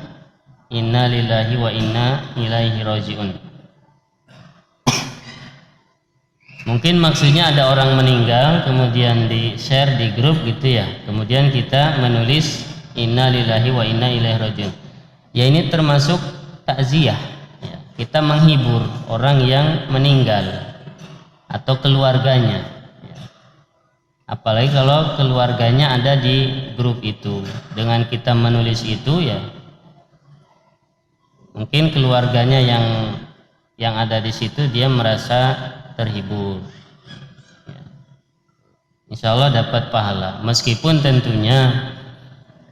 inna lillahi wa inna ilaihi rajiun? Mungkin maksudnya ada orang meninggal kemudian di share di grup gitu ya, kemudian kita menulis inna lillahi wa inna ilaihi rajiun. Ya, ini termasuk takziah ya. Kita menghibur orang yang meninggal atau keluarganya ya. Apalagi kalau keluarganya ada di grup itu, dengan kita menulis itu ya, mungkin keluarganya yang ada di situ dia merasa terhibur ya. Insya Allah dapat pahala, meskipun tentunya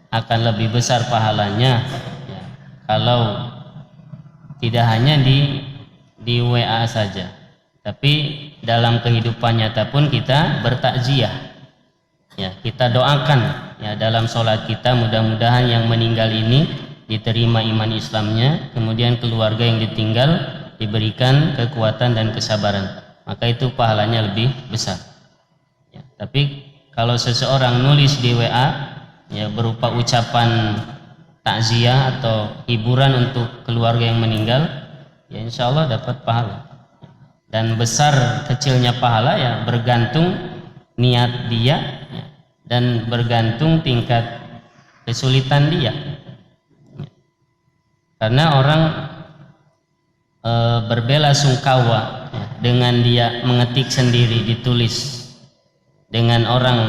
akan lebih besar pahalanya ya, kalau tidak hanya di WA saja, tapi dalam kehidupan nyata pun kita bertakziah. Ya, kita doakan ya dalam sholat kita, mudah-mudahan yang meninggal ini diterima iman Islamnya, kemudian keluarga yang ditinggal diberikan kekuatan dan kesabaran, maka itu pahalanya lebih besar. Ya, tapi kalau seseorang nulis di WA ya berupa ucapan takziah atau hiburan untuk keluarga yang meninggal, ya insya Allah dapat pahala. Dan besar kecilnya pahala ya bergantung niat dia ya, dan bergantung tingkat kesulitan dia. Karena orang berbela sungkawa ya, dengan dia mengetik sendiri ditulis, dengan orang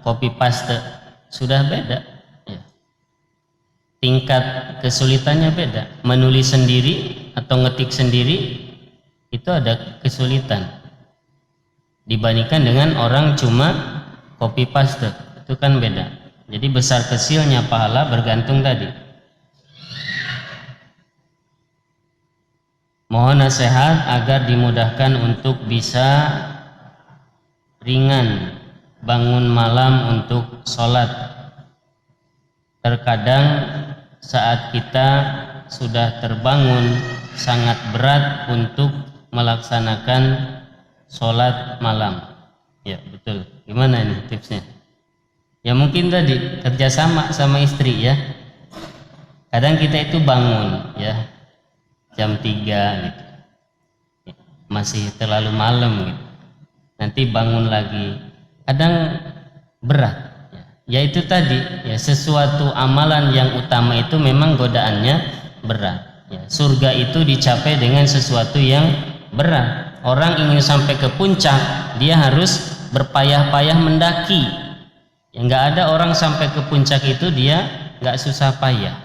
copy paste sudah beda ya. Tingkat kesulitannya beda. Menulis sendiri atau ngetik sendiri itu ada kesulitan dibandingkan dengan orang cuma copy paste, itu kan beda. Jadi besar kecilnya pahala bergantung tadi. Mohon nasihat agar dimudahkan untuk bisa ringan bangun malam untuk sholat. Terkadang saat kita sudah terbangun sangat berat untuk melaksanakan sholat malam. Ya betul. Gimana ini tipsnya? Ya mungkin tadi kerjasama sama istri ya. Kadang kita itu bangun ya jam 3 gitu, masih terlalu malam gitu. Nanti bangun lagi. Kadang berat. Ya itu tadi ya, sesuatu amalan yang utama itu memang godaannya berat. Ya, surga itu dicapai dengan sesuatu yang berat. Orang ingin sampai ke puncak, dia harus berpayah-payah mendaki. Ya, nggak ada orang sampai ke puncak itu dia nggak susah payah.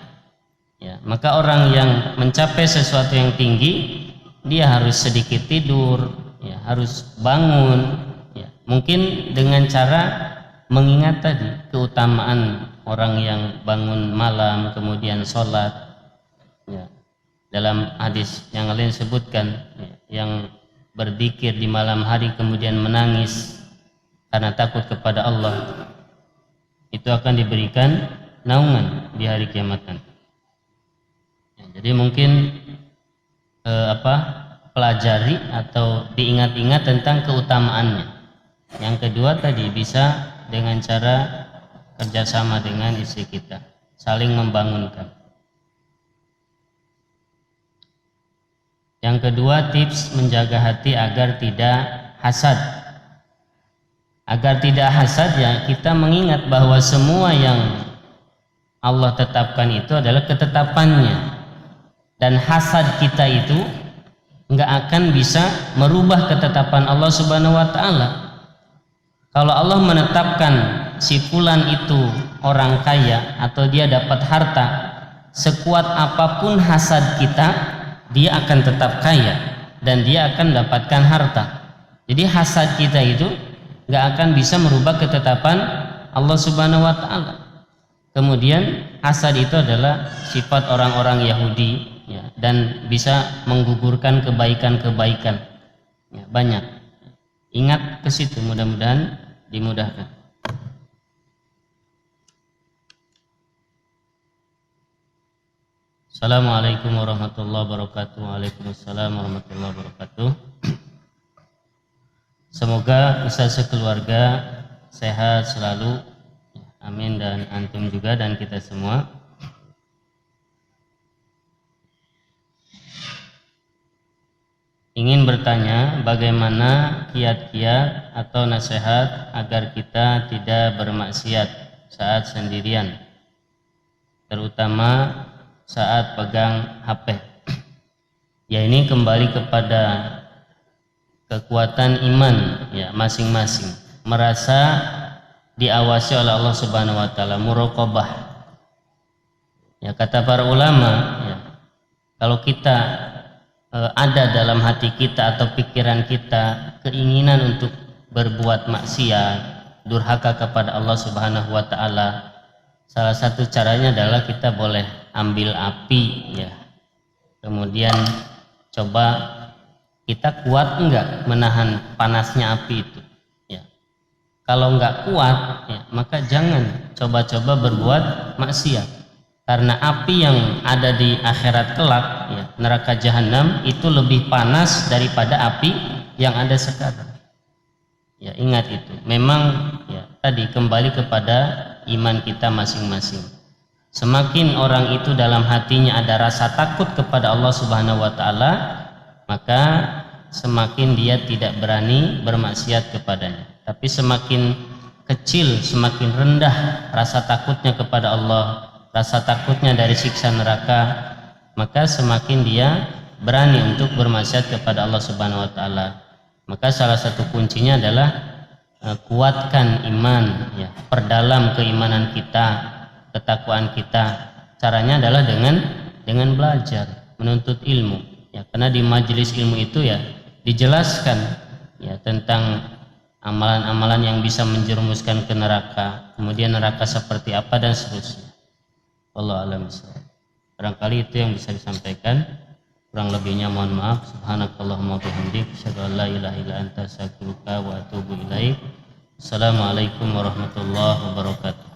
Ya, maka orang yang mencapai sesuatu yang tinggi, dia harus sedikit tidur, ya, harus bangun. Ya, mungkin dengan cara mengingat tadi keutamaan orang yang bangun malam kemudian sholat. Ya, dalam hadis yang lain sebutkan ya, yang berzikir di malam hari kemudian menangis karena takut kepada Allah, itu akan diberikan naungan di hari kiamat nanti. Ya, jadi mungkin pelajari atau diingat-ingat tentang keutamaannya. Yang kedua tadi bisa dengan cara kerjasama dengan istri kita, saling membangunkan. Yang kedua, tips menjaga hati agar tidak hasad. Agar tidak hasad ya kita mengingat bahwa semua yang Allah tetapkan itu adalah ketetapannya. Dan hasad kita itu nggak akan bisa merubah ketetapan Allah Subhanahu wa Ta'ala. Kalau Allah menetapkan si fulan itu orang kaya atau dia dapat harta, sekuat apapun hasad kita, dia akan tetap kaya dan dia akan dapatkan harta. Jadi hasad kita itu nggak akan bisa merubah ketetapan Allah Subhanahu wa Ta'ala. Kemudian hasad itu adalah sifat orang-orang Yahudi ya, dan bisa menggugurkan kebaikan-kebaikan ya, banyak. Ingat ke situ, mudah-mudahan dimudahkan. Assalamualaikum warahmatullahi wabarakatuh. Waalaikumsalam warahmatullahi wabarakatuh. Semoga Ustaz sekeluarga sehat selalu. Amin, dan antum juga dan kita semua. Ingin bertanya bagaimana kiat-kiat atau nasihat agar kita tidak bermaksiat saat sendirian, terutama saat pegang HP. Ya ini kembali kepada kekuatan iman ya masing-masing, merasa diawasi oleh Allah Subhanahu wa Ta'ala, muraqabah. Ya kata para ulama ya, kalau kita ada dalam hati kita atau pikiran kita keinginan untuk berbuat maksiat, durhaka kepada Allah Subhanahu wa Ta'ala, Salah satu caranya adalah kita boleh ambil api ya. Kemudian coba kita kuat enggak menahan panasnya api itu ya. Kalau enggak kuat ya, maka jangan coba-coba berbuat maksiat. Karena api yang ada di akhirat kelak ya, neraka jahanam itu lebih panas daripada api yang ada sekarang. Ya, ingat itu. Memang ya tadi kembali kepada iman kita masing-masing. Semakin orang itu dalam hatinya ada rasa takut kepada Allah Subhanahu wa taala, maka semakin dia tidak berani bermaksiat kepadanya. Tapi semakin kecil, semakin rendah rasa takutnya kepada Allah, rasa takutnya dari siksa neraka, maka semakin dia berani untuk bermaksiat kepada Allah Subhanahu wa taala. Maka salah satu kuncinya adalah kuatkan iman ya, perdalam keimanan kita, ketakwaan kita. Caranya adalah dengan belajar, menuntut ilmu ya, karena di majelis ilmu itu ya dijelaskan ya tentang amalan-amalan yang bisa menjerumuskan ke neraka, kemudian neraka seperti apa dan seterusnya. Wallahu a'lam bishawab. Barangkali itu yang bisa disampaikan, kurang lebihnya mohon maaf. Subhanakallahumma bihamdik, asyhadu an la ilaha illa anta, astaghfiruka wa atubu ilaik. Assalamualaikum warahmatullahi wabarakatuh.